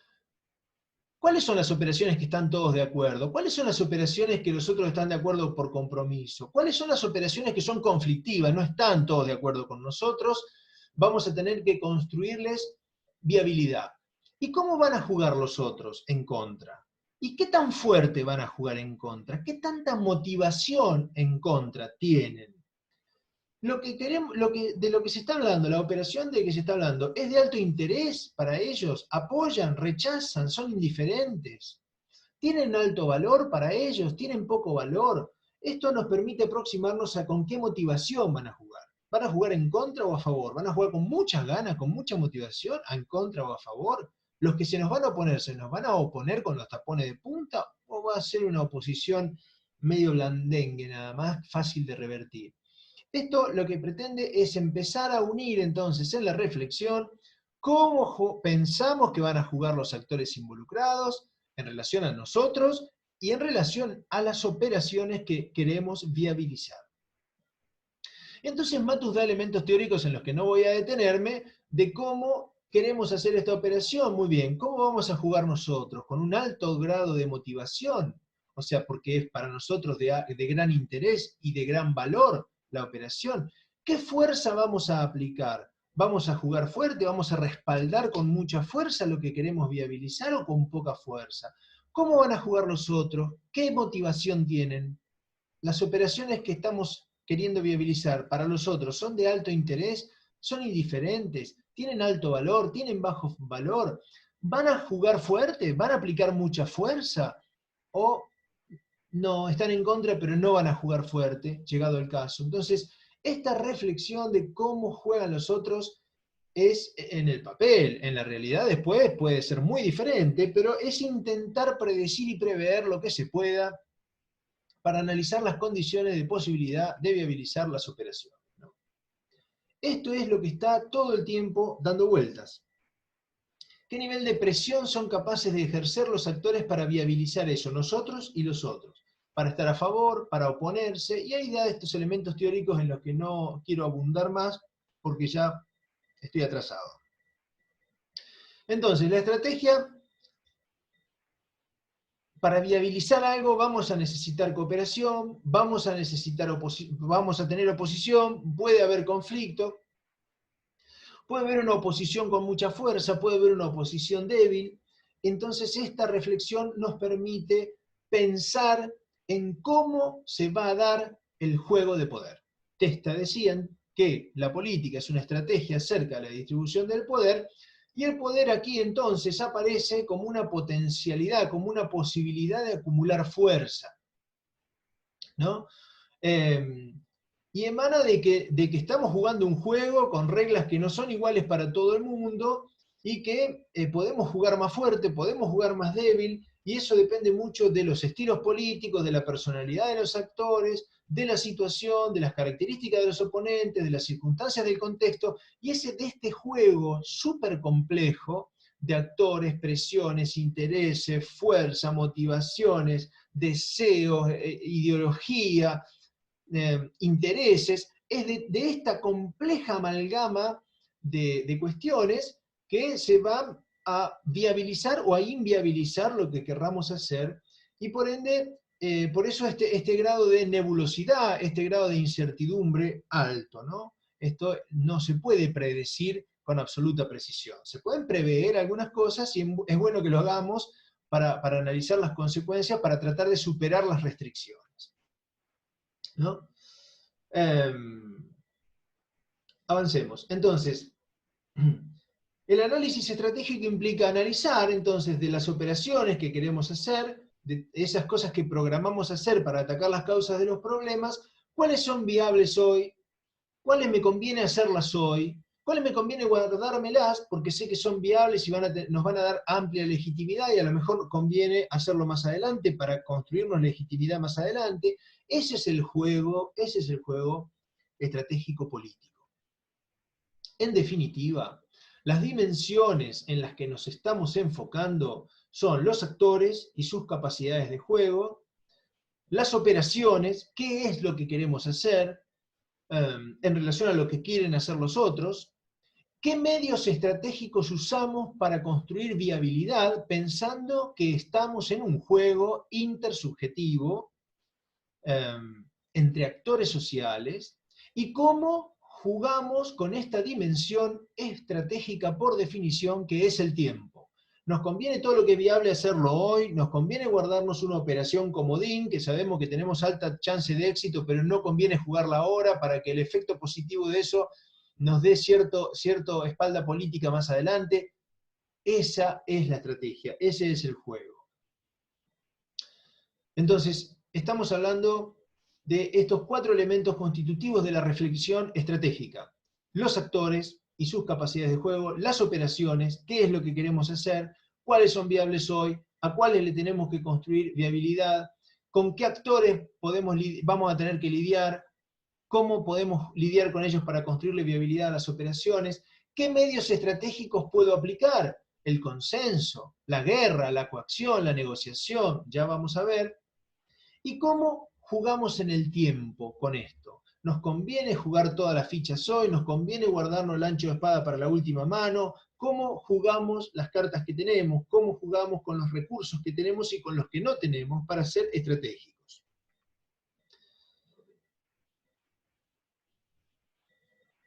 ¿Cuáles son las operaciones que están todos de acuerdo? ¿Cuáles son las operaciones que los otros están de acuerdo por compromiso? ¿Cuáles son las operaciones que son conflictivas, no están todos de acuerdo con nosotros? Vamos a tener que construirles viabilidad. ¿Y cómo van a jugar los otros en contra? ¿Y qué tan fuerte van a jugar en contra? ¿Qué tanta motivación en contra tienen? Lo que queremos, de lo que se está hablando, la operación de que se está hablando, ¿es de alto interés para ellos? ¿Apoyan, rechazan, son indiferentes? ¿Tienen alto valor para ellos? ¿Tienen poco valor? Esto nos permite aproximarnos a con qué motivación van a jugar. ¿Van a jugar en contra o a favor? ¿Van a jugar con muchas ganas, con mucha motivación, en contra o a favor? ¿Los que se nos van a oponer, se nos van a oponer con los tapones de punta o va a ser una oposición medio blandengue nada más, fácil de revertir? Esto lo que pretende es empezar a unir entonces en la reflexión cómo pensamos que van a jugar los actores involucrados en relación a nosotros y en relación a las operaciones que queremos viabilizar. Entonces Matus da elementos teóricos en los que no voy a detenerme de cómo queremos hacer esta operación. Muy bien, ¿cómo vamos a jugar nosotros? Con un alto grado de motivación, o sea, porque es para nosotros de gran interés y de gran valor la operación. ¿Qué fuerza vamos a aplicar? ¿Vamos a jugar fuerte? ¿Vamos a respaldar con mucha fuerza lo que queremos viabilizar o con poca fuerza? ¿Cómo van a jugar los otros? ¿Qué motivación tienen? Las operaciones que estamos queriendo viabilizar para los otros son de alto interés, son indiferentes, tienen alto valor, tienen bajo valor, van a jugar fuerte, van a aplicar mucha fuerza o no, están en contra pero no van a jugar fuerte, llegado el caso. Entonces, esta reflexión de cómo juegan los otros es en el papel, en la realidad después puede ser muy diferente, pero es intentar predecir y prever lo que se pueda para analizar las condiciones de posibilidad de viabilizar las operaciones, ¿no? Esto es lo que está todo el tiempo dando vueltas. ¿Qué nivel de presión son capaces de ejercer los actores para viabilizar eso, nosotros y los otros? Para estar a favor, para oponerse, y ahí da estos elementos teóricos en los que no quiero abundar más porque ya estoy atrasado. Entonces, la estrategia: para viabilizar algo vamos a necesitar cooperación, vamos a tener oposición, puede haber conflicto, puede haber una oposición con mucha fuerza, puede haber una oposición débil. Entonces esta reflexión nos permite pensar en cómo se va a dar el juego de poder. Testa decían que la política es una estrategia acerca de la distribución del poder, y el poder aquí entonces aparece como una potencialidad, como una posibilidad de acumular fuerza, ¿no? Y emana de que estamos jugando un juego con reglas que no son iguales para todo el mundo y que podemos jugar más fuerte, podemos jugar más débil, y eso depende mucho de los estilos políticos, de la personalidad de los actores, de la situación, de las características de los oponentes, de las circunstancias del contexto, y de este juego súper complejo de actores, presiones, intereses, fuerza, motivaciones, deseos, ideología, intereses, es de esta compleja amalgama de cuestiones que se va a viabilizar o a inviabilizar lo que querramos hacer, y por ende, por eso este grado de nebulosidad, este grado de incertidumbre alto, ¿no? Esto no se puede predecir con absoluta precisión. Se pueden prever algunas cosas y es bueno que lo hagamos para analizar las consecuencias, para tratar de superar las restricciones, ¿no? Avancemos. Entonces, el análisis estratégico implica analizar entonces de las operaciones que queremos hacer, de esas cosas que programamos hacer para atacar las causas de los problemas, cuáles son viables hoy, cuáles me conviene hacerlas hoy, cuáles me conviene guardármelas porque sé que son viables y nos van a dar amplia legitimidad, y a lo mejor conviene hacerlo más adelante para construirnos legitimidad más adelante. Ese es el juego estratégico político. En definitiva, las dimensiones en las que nos estamos enfocando son los actores y sus capacidades de juego, las operaciones, qué es lo que queremos hacer en relación a lo que quieren hacer los otros, ¿Qué medios estratégicos usamos para construir viabilidad pensando que estamos en un juego intersubjetivo entre actores sociales? ¿Y cómo jugamos con esta dimensión estratégica por definición que es el tiempo? ¿Nos conviene todo lo que es viable hacerlo hoy? ¿Nos conviene guardarnos una operación comodín, que sabemos que tenemos alta chance de éxito, pero no conviene jugarla ahora para que el efecto positivo de eso nos dé cierto espalda política más adelante? Esa es la estrategia, ese es el juego. Entonces, estamos hablando de estos 4 elementos constitutivos de la reflexión estratégica: los actores y sus capacidades de juego, las operaciones, qué es lo que queremos hacer, cuáles son viables hoy, a cuáles le tenemos que construir viabilidad, con qué actores vamos a tener que lidiar, cómo podemos lidiar con ellos para construirle viabilidad a las operaciones, qué medios estratégicos puedo aplicar, el consenso, la guerra, la coacción, la negociación, ya vamos a ver, y cómo jugamos en el tiempo con esto. ¿Nos conviene jugar todas las fichas hoy? ¿Nos conviene guardarnos el ancho de espada para la última mano? ¿Cómo jugamos las cartas que tenemos? ¿Cómo jugamos con los recursos que tenemos y con los que no tenemos para ser estratégicos?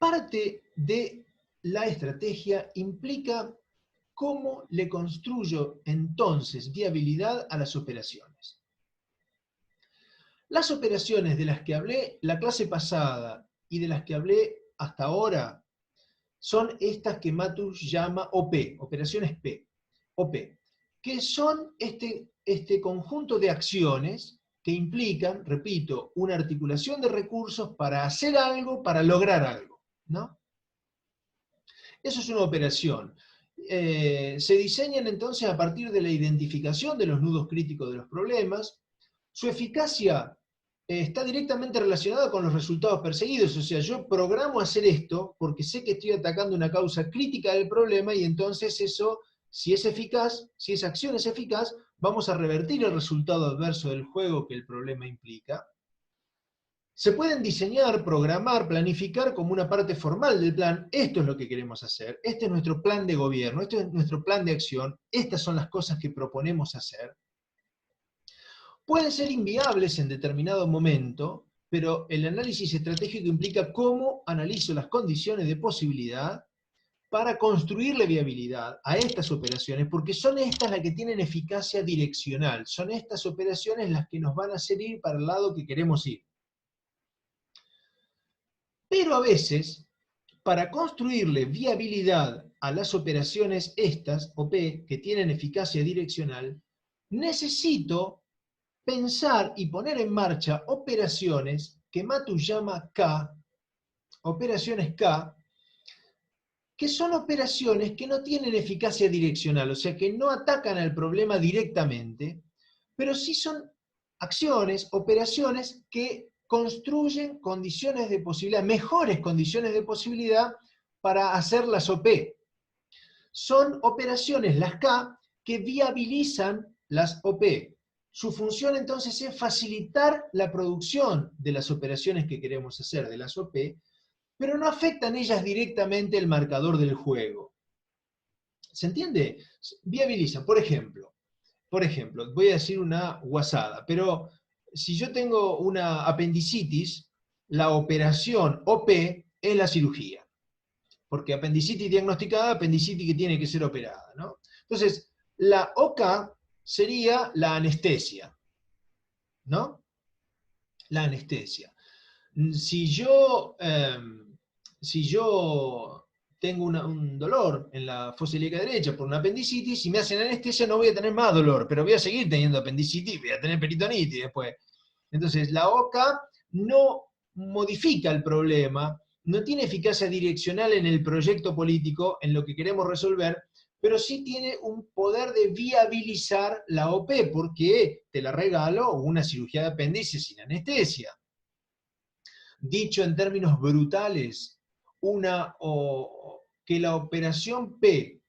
Parte de la estrategia implica cómo le construyo entonces viabilidad a las operaciones. Las operaciones de las que hablé la clase pasada y de las que hablé hasta ahora son estas que Matus llama OP, operaciones P, OP, que son este conjunto de acciones que implican, repito, una articulación de recursos para hacer algo, para lograr algo, ¿no? Eso es una operación. Se diseñan entonces a partir de la identificación de los nudos críticos de los problemas. Su eficacia está directamente relacionada con los resultados perseguidos. O sea, yo programo hacer esto porque sé que estoy atacando una causa crítica del problema y entonces eso, si es eficaz, si esa acción es eficaz, vamos a revertir el resultado adverso del juego que el problema implica. Se pueden diseñar, programar, planificar como una parte formal del plan. Esto es lo que queremos hacer, este es nuestro plan de gobierno, este es nuestro plan de acción, estas son las cosas que proponemos hacer. Pueden ser inviables en determinado momento, pero el análisis estratégico implica cómo analizo las condiciones de posibilidad para construirle viabilidad a estas operaciones, porque son estas las que tienen eficacia direccional, son estas operaciones las que nos van a hacer ir para el lado que queremos ir. Pero a veces, para construirle viabilidad a las operaciones estas, OP, que tienen eficacia direccional, necesito pensar y poner en marcha operaciones que Matus llama K, operaciones K, que son operaciones que no tienen eficacia direccional, o sea, que no atacan al problema directamente, pero sí son acciones, operaciones que construyen condiciones de posibilidad, mejores condiciones de posibilidad para hacer las OP. Son operaciones, las K, que viabilizan las OP. Su función entonces es facilitar la producción de las operaciones que queremos hacer, de las OP, pero no afectan ellas directamente el marcador del juego. ¿Se entiende? Viabilizan, por ejemplo, voy a decir una guasada, pero si yo tengo una apendicitis, la operación OP es la cirugía. Porque apendicitis diagnosticada, apendicitis que tiene que ser operada, ¿no? Entonces, la OK sería la anestesia, ¿no? La anestesia. Si yo tengo un dolor en la fosa ilíaca derecha por una apendicitis, si me hacen anestesia no voy a tener más dolor, pero voy a seguir teniendo apendicitis, voy a tener peritonitis después. Entonces, la OK no modifica el problema, no tiene eficacia direccional en el proyecto político, en lo que queremos resolver, pero sí tiene un poder de viabilizar la OP, porque te la regalo una cirugía de apéndice sin anestesia. Dicho en términos brutales, que la operación P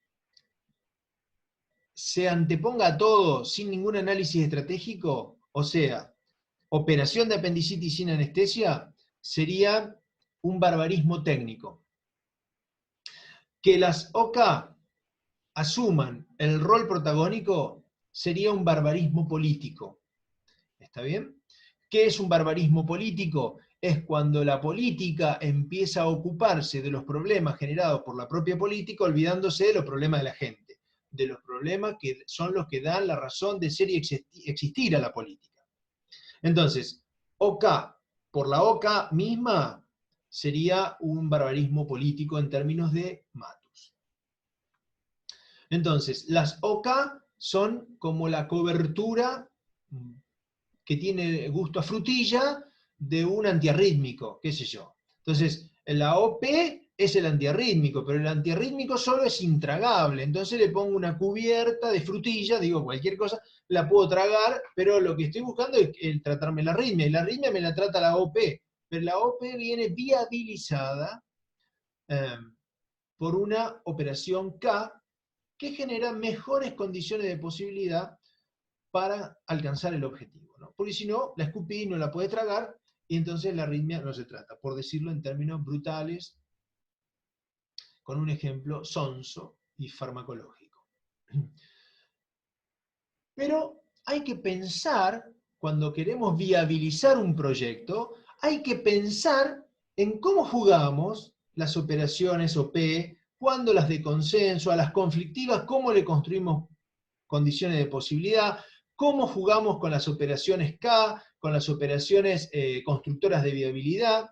se anteponga a todo sin ningún análisis estratégico, o sea, operación de apendicitis sin anestesia, sería un barbarismo técnico. que las OK asuman el rol protagónico sería un barbarismo político. ¿Está bien? ¿Qué es un barbarismo político? Es cuando la política empieza a ocuparse de los problemas generados por la propia política, olvidándose de los problemas de la gente, de los problemas que son los que dan la razón de ser y existir a la política. Entonces, OK, por la OK misma, sería un barbarismo político en términos de Matus. Entonces, las OK son como la cobertura que tiene gusto a frutilla de un antiarrítmico, qué sé yo. Entonces, la OP es el antiarrítmico, pero el antiarrítmico solo es intragable, entonces le pongo una cubierta de frutilla, digo cualquier cosa, la puedo tragar, pero lo que estoy buscando es el tratarme la arritmia, y la arritmia me la trata la OP, pero la OP viene viabilizada por una operación K que genera mejores condiciones de posibilidad para alcanzar el objetivo, ¿no? Porque si no, la escupí, no la puede tragar, y entonces la arritmia no se trata, por decirlo en términos brutales, con un ejemplo sonso y farmacológico. Pero hay que pensar, cuando queremos viabilizar un proyecto, hay que pensar en cómo jugamos las operaciones OP, cuándo las de consenso, a las conflictivas, cómo le construimos condiciones de posibilidad, cómo jugamos con las operaciones K, con las operaciones constructoras de viabilidad.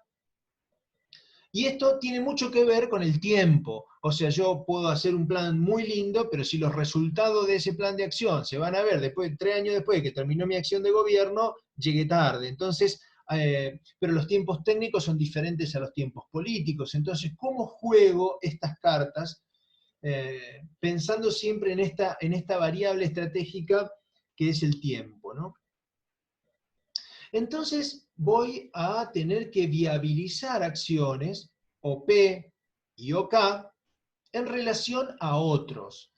Y esto tiene mucho que ver con el tiempo. O sea, yo puedo hacer un plan muy lindo, pero si los resultados de ese plan de acción se van a ver después, 3 años después de que terminó mi acción de gobierno, llegué tarde. Entonces, pero los tiempos técnicos son diferentes a los tiempos políticos. Entonces, ¿cómo juego estas cartas? Pensando siempre en esta variable estratégica que es el tiempo, ¿no? Entonces voy a tener que viabilizar acciones, OP y OK, en relación a otros,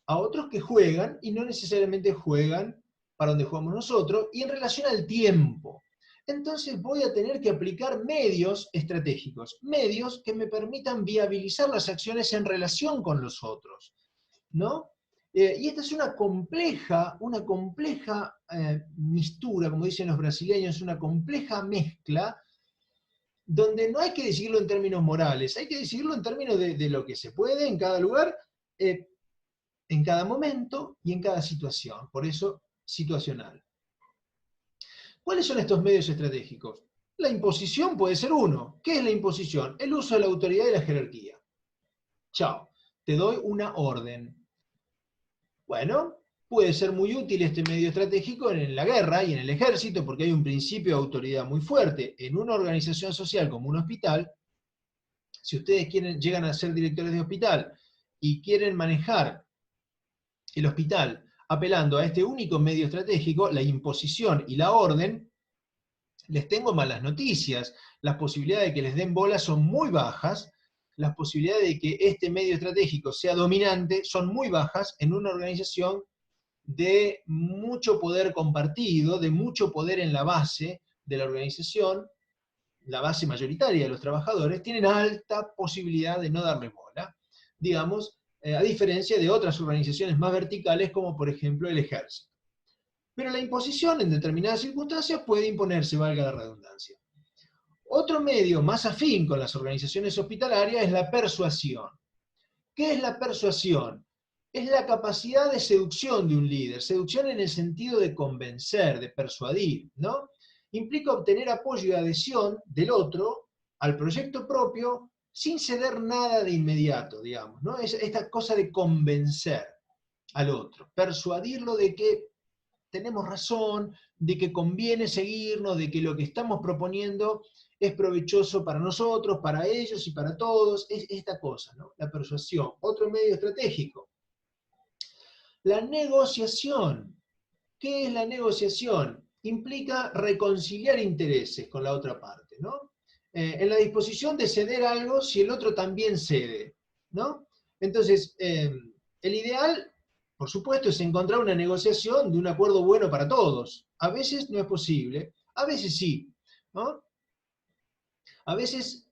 a otros que juegan y no necesariamente juegan para donde jugamos nosotros, y en relación al tiempo. Entonces voy a tener que aplicar medios estratégicos, medios que me permitan viabilizar las acciones en relación con los otros, ¿no? Y esta es una compleja mistura, como dicen los brasileños, una compleja mezcla, donde no hay que decirlo en términos morales, hay que decirlo en términos de lo que se puede en cada lugar, en cada momento y en cada situación. Por eso, situacional. ¿Cuáles son estos medios estratégicos? La imposición puede ser uno. ¿Qué es la imposición? El uso de la autoridad y la jerarquía. Chao, te doy una orden. Bueno, puede ser muy útil este medio estratégico en la guerra y en el ejército, porque hay un principio de autoridad muy fuerte. En una organización social como un hospital, si ustedes llegan a ser directores de hospital y quieren manejar el hospital apelando a este único medio estratégico, la imposición y la orden, les tengo malas noticias. Las posibilidades de que les den bola son muy bajas, las posibilidades de que este medio estratégico sea dominante son muy bajas en una organización de mucho poder compartido, de mucho poder en la base de la organización, la base mayoritaria de los trabajadores, tienen alta posibilidad de no darle bola, digamos, a diferencia de otras organizaciones más verticales como por ejemplo el ejército. Pero la imposición en determinadas circunstancias puede imponerse, valga la redundancia. Otro medio más afín con las organizaciones hospitalarias es la persuasión. ¿Qué es la persuasión? Es la capacidad de seducción de un líder, seducción en el sentido de convencer, de persuadir, ¿no? Implica obtener apoyo y adhesión del otro al proyecto propio sin ceder nada de inmediato, digamos, ¿no? Es esta cosa de convencer al otro, persuadirlo de que tenemos razón, de que conviene seguirnos, de que lo que estamos proponiendo es provechoso para nosotros, para ellos y para todos, es esta cosa, ¿no? La persuasión. Otro medio estratégico. La negociación. ¿Qué es la negociación? Implica reconciliar intereses con la otra parte, ¿no? En la disposición de ceder algo si el otro también cede, ¿no? Entonces, el ideal, por supuesto, es encontrar una negociación de un acuerdo bueno para todos. A veces no es posible, a veces sí, ¿no? A veces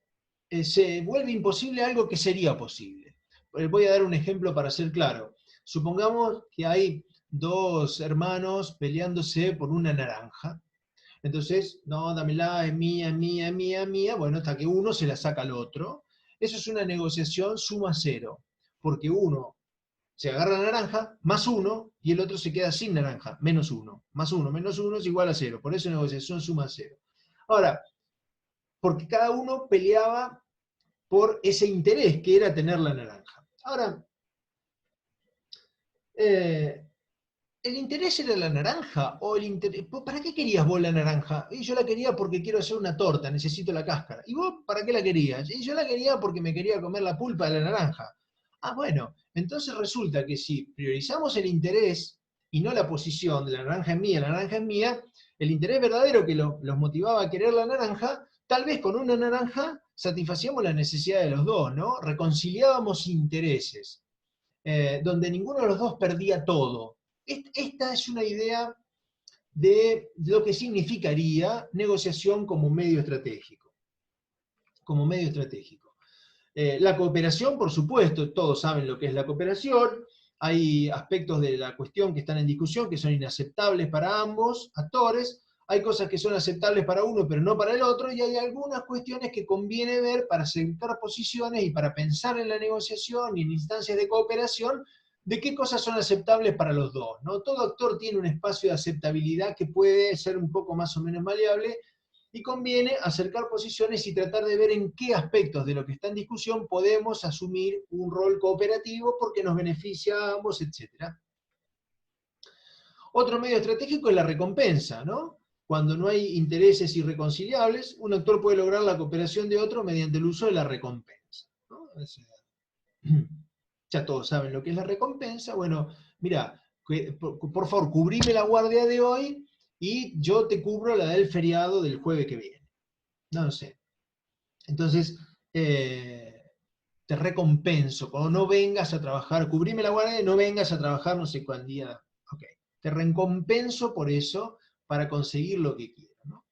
se vuelve imposible algo que sería posible. Voy a dar un ejemplo para ser claro. Supongamos que hay dos hermanos peleándose por una naranja. Entonces, no, dámela, es mía, es mía, es mía, es mía. Bueno, hasta que uno se la saca al otro. Eso es una negociación suma cero. Porque uno se agarra la naranja, más uno, y el otro se queda sin naranja, menos uno. Más uno, menos uno es igual a cero. Por eso negociación suma cero. Ahora, porque cada uno peleaba por ese interés que era tener la naranja. Ahora, ¿el interés era la naranja? ¿O el interés? ¿Para qué querías vos la naranja? Y yo la quería porque quiero hacer una torta, necesito la cáscara. ¿Y vos para qué la querías? Y yo la quería porque me quería comer la pulpa de la naranja. Ah, bueno, entonces resulta que si priorizamos el interés y no la posición de la naranja es mía, el interés verdadero que los motivaba a querer la naranja, tal vez con una naranja satisfacíamos la necesidad de los dos, ¿no? Reconciliábamos intereses, donde ninguno de los dos perdía todo. Esta es una idea de lo que significaría negociación como medio estratégico. Como medio estratégico. La cooperación, por supuesto, todos saben lo que es la cooperación. Hay aspectos de la cuestión que están en discusión que son inaceptables para ambos actores. Hay cosas que son aceptables para uno pero no para el otro, y hay algunas cuestiones que conviene ver para acercar posiciones y para pensar en la negociación y en instancias de cooperación de qué cosas son aceptables para los dos, ¿no? Todo actor tiene un espacio de aceptabilidad que puede ser un poco más o menos maleable, y conviene acercar posiciones y tratar de ver en qué aspectos de lo que está en discusión podemos asumir un rol cooperativo porque nos beneficia a ambos, etc. Otro medio estratégico es la recompensa, ¿no? Cuando no hay intereses irreconciliables, un actor puede lograr la cooperación de otro mediante el uso de la recompensa, ¿no? Ya todos saben lo que es la recompensa. Bueno, mira, por favor, cubrime la guardia de hoy y yo te cubro la del feriado del jueves que viene. No lo sé. Entonces, te recompenso. Cuando no vengas a trabajar, cubrime la guardia y no vengas a trabajar no sé cuál día. Ok. Te recompenso por eso para conseguir lo que quiero, ¿no?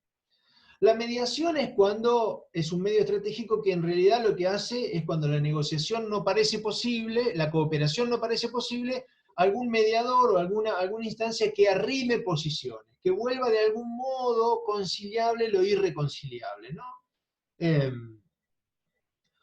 La mediación es cuando es un medio estratégico que en realidad lo que hace es cuando la negociación no parece posible, la cooperación no parece posible, algún mediador o alguna instancia que arrime posiciones, que vuelva de algún modo conciliable lo irreconciliable, ¿no? Eh,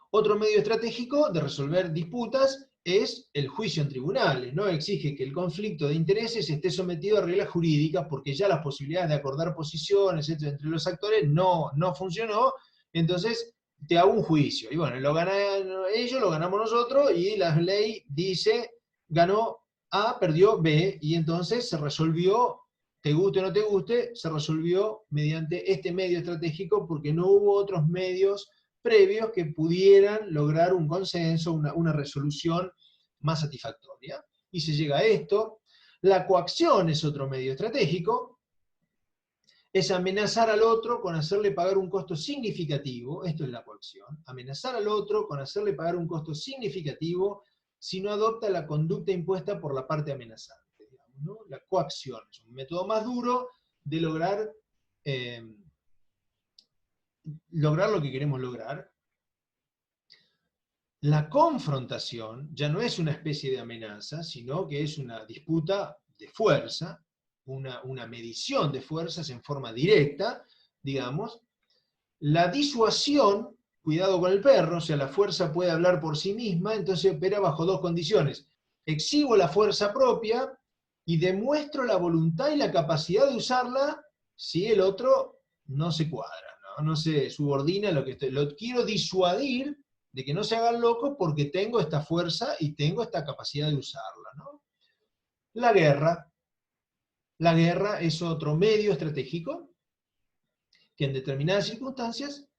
Otro medio estratégico de resolver disputas es el juicio en tribunales, ¿no? Exige que el conflicto de intereses esté sometido a reglas jurídicas porque ya las posibilidades de acordar posiciones entre los actores no funcionó, entonces te hago un juicio. Y bueno, lo ganan ellos, lo ganamos nosotros, y la ley dice, ganó A, perdió B, y entonces se resolvió, te guste o no te guste, se resolvió mediante este medio estratégico porque no hubo otros medios previos que pudieran lograr un consenso, una resolución más satisfactoria. Y se llega a esto. La coacción es otro medio estratégico, es amenazar al otro con hacerle pagar un costo significativo, esto es la coacción, amenazar al otro con hacerle pagar un costo significativo si no adopta la conducta impuesta por la parte amenazante, digamos, ¿no? La coacción es un método más duro de lograr lo que queremos lograr. La confrontación ya no es una especie de amenaza, sino que es una disputa de fuerza, una medición de fuerzas en forma directa, digamos. La disuasión, cuidado con el perro, o sea, la fuerza puede hablar por sí misma, entonces opera bajo dos condiciones. Exhibo la fuerza propia y demuestro la voluntad y la capacidad de usarla si el otro no se cuadra, no se subordina a lo que estoy. Lo quiero disuadir de que no se hagan locos porque tengo esta fuerza y tengo esta capacidad de usarla, ¿no? La guerra. La guerra es otro medio estratégico que en determinadas circunstancias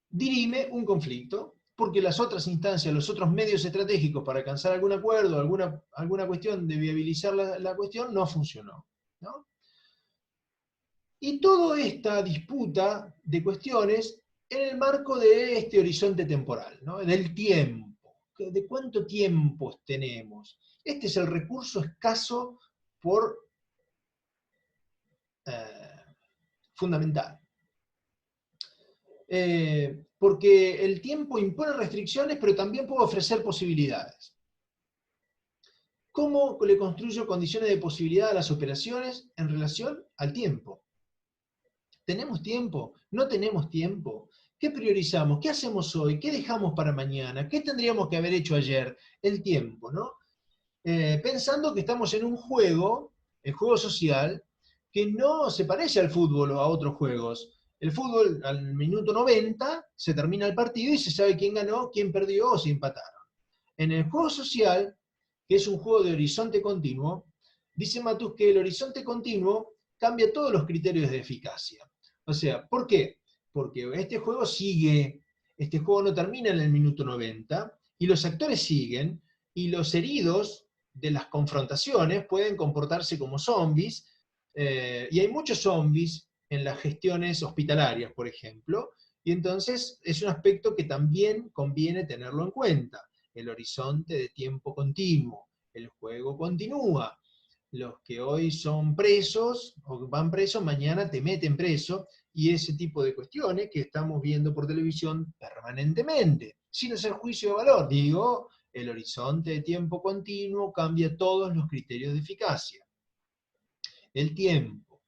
dirime un conflicto, porque las otras instancias, los otros medios estratégicos para alcanzar algún acuerdo, alguna cuestión de viabilizar la cuestión, no funcionó, ¿no? Y toda esta disputa de cuestiones en el marco de este horizonte temporal, ¿no? Del tiempo, de cuánto tiempo tenemos. Este es el recurso escaso por fundamental. porque el tiempo impone restricciones, pero también puede ofrecer posibilidades. ¿Cómo le construyo condiciones de posibilidad a las operaciones en relación al tiempo? ¿Tenemos tiempo? ¿No tenemos tiempo? ¿Qué priorizamos? ¿Qué hacemos hoy? ¿Qué dejamos para mañana? ¿Qué tendríamos que haber hecho ayer? El tiempo, ¿no? Pensando que estamos en un juego, el juego social, que no se parece al fútbol o a otros juegos. El fútbol, al minuto 90, se termina el partido y se sabe quién ganó, quién perdió o se empataron. En el juego social, que es un juego de horizonte continuo, dice Matus que el horizonte continuo cambia todos los criterios de eficacia. O sea, ¿por qué? Porque este juego sigue, este juego no termina en el minuto 90, y los actores siguen, y los heridos de las confrontaciones pueden comportarse como zombies, y hay muchos zombies en las gestiones hospitalarias, por ejemplo, y entonces es un aspecto que también conviene tenerlo en cuenta. El horizonte de tiempo continuo, el juego continúa. Los que hoy son presos o van presos, mañana te meten preso, y ese tipo de cuestiones que estamos viendo por televisión permanentemente, sin hacer juicio de valor. Digo, el horizonte de tiempo continuo cambia todos los criterios de eficacia. El tiempo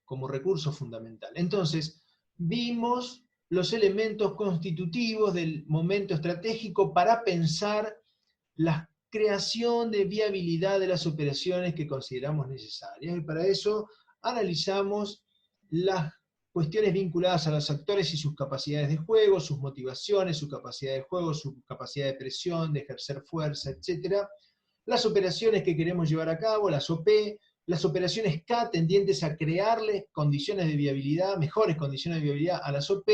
como recurso fundamental. Entonces, vimos los elementos constitutivos del momento estratégico para pensar la creación de viabilidad de las operaciones que consideramos necesarias. Y para eso analizamos las cuestiones vinculadas a los actores y sus capacidades de juego, sus motivaciones, su capacidad de juego, su capacidad de presión, de ejercer fuerza, etc. Las operaciones que queremos llevar a cabo, las OP, las operaciones K tendientes a crearles condiciones de viabilidad, mejores condiciones de viabilidad a las OP,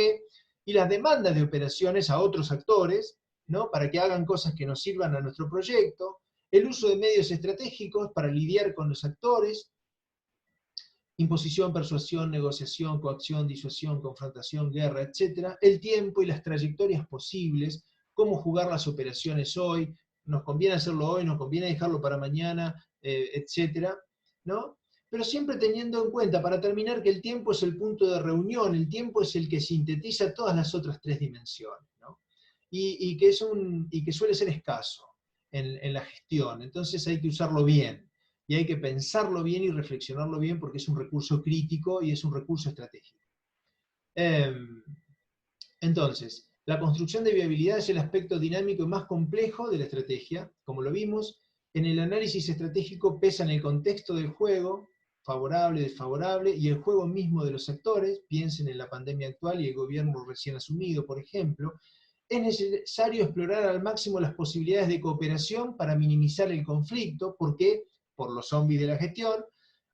y las demandas de operaciones a otros actores, ¿no? Para que hagan cosas que nos sirvan a nuestro proyecto, el uso de medios estratégicos para lidiar con los actores, imposición, persuasión, negociación, coacción, disuasión, confrontación, guerra, etc. El tiempo y las trayectorias posibles, cómo jugar las operaciones hoy, nos conviene hacerlo hoy, nos conviene dejarlo para mañana, etc., ¿no? Pero siempre teniendo en cuenta, para terminar, que el tiempo es el punto de reunión, el tiempo es el que sintetiza todas las otras tres dimensiones, ¿no? Y que suele ser escaso en la gestión, entonces hay que usarlo bien. Y hay que pensarlo bien y reflexionarlo bien porque es un recurso crítico y es un recurso estratégico. Entonces, la construcción de viabilidad es el aspecto dinámico y más complejo de la estrategia. Como lo vimos, en el análisis estratégico pesan el contexto del juego, favorable, desfavorable, y el juego mismo de los actores. Piensen en la pandemia actual y el gobierno recién asumido, por ejemplo. Es necesario explorar al máximo las posibilidades de cooperación para minimizar el conflicto, porque, por los zombies de la gestión,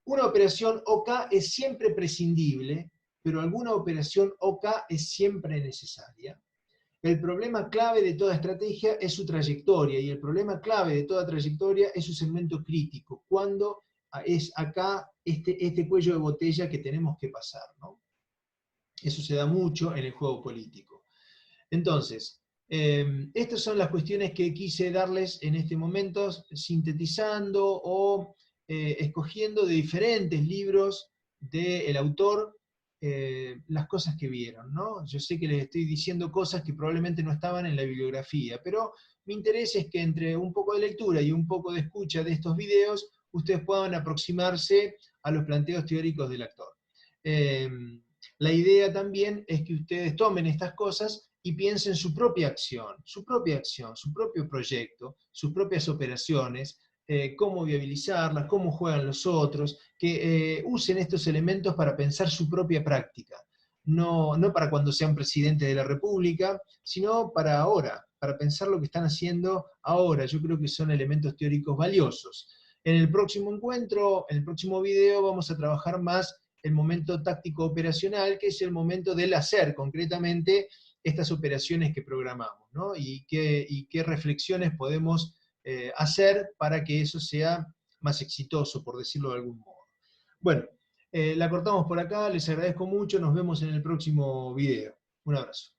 una operación OK es siempre prescindible, pero alguna operación OK es siempre necesaria. El problema clave de toda estrategia es su trayectoria, y el problema clave de toda trayectoria es su segmento crítico, cuando es acá este cuello de botella que tenemos que pasar, ¿no? Eso se da mucho en el juego político. Entonces, estas son las cuestiones que quise darles en este momento, sintetizando o escogiendo de diferentes libros del autor las cosas que vieron, ¿no? Yo sé que les estoy diciendo cosas que probablemente no estaban en la bibliografía, pero mi interés es que entre un poco de lectura y un poco de escucha de estos videos, ustedes puedan aproximarse a los planteos teóricos del actor. La idea también es que ustedes tomen estas cosas y piensen su propia acción, su propio proyecto, sus propias operaciones, cómo viabilizarlas, cómo juegan los otros, que usen estos elementos para pensar su propia práctica. No para cuando sean presidentes de la República, sino para ahora, para pensar lo que están haciendo ahora. Yo creo que son elementos teóricos valiosos. En el próximo encuentro, en el próximo video, vamos a trabajar más el momento táctico operacional, que es el momento del hacer concretamente estas operaciones que programamos, ¿no? Y qué reflexiones podemos hacer para que eso sea más exitoso, por decirlo de algún modo. Bueno, la cortamos por acá, les agradezco mucho, nos vemos en el próximo video. Un abrazo.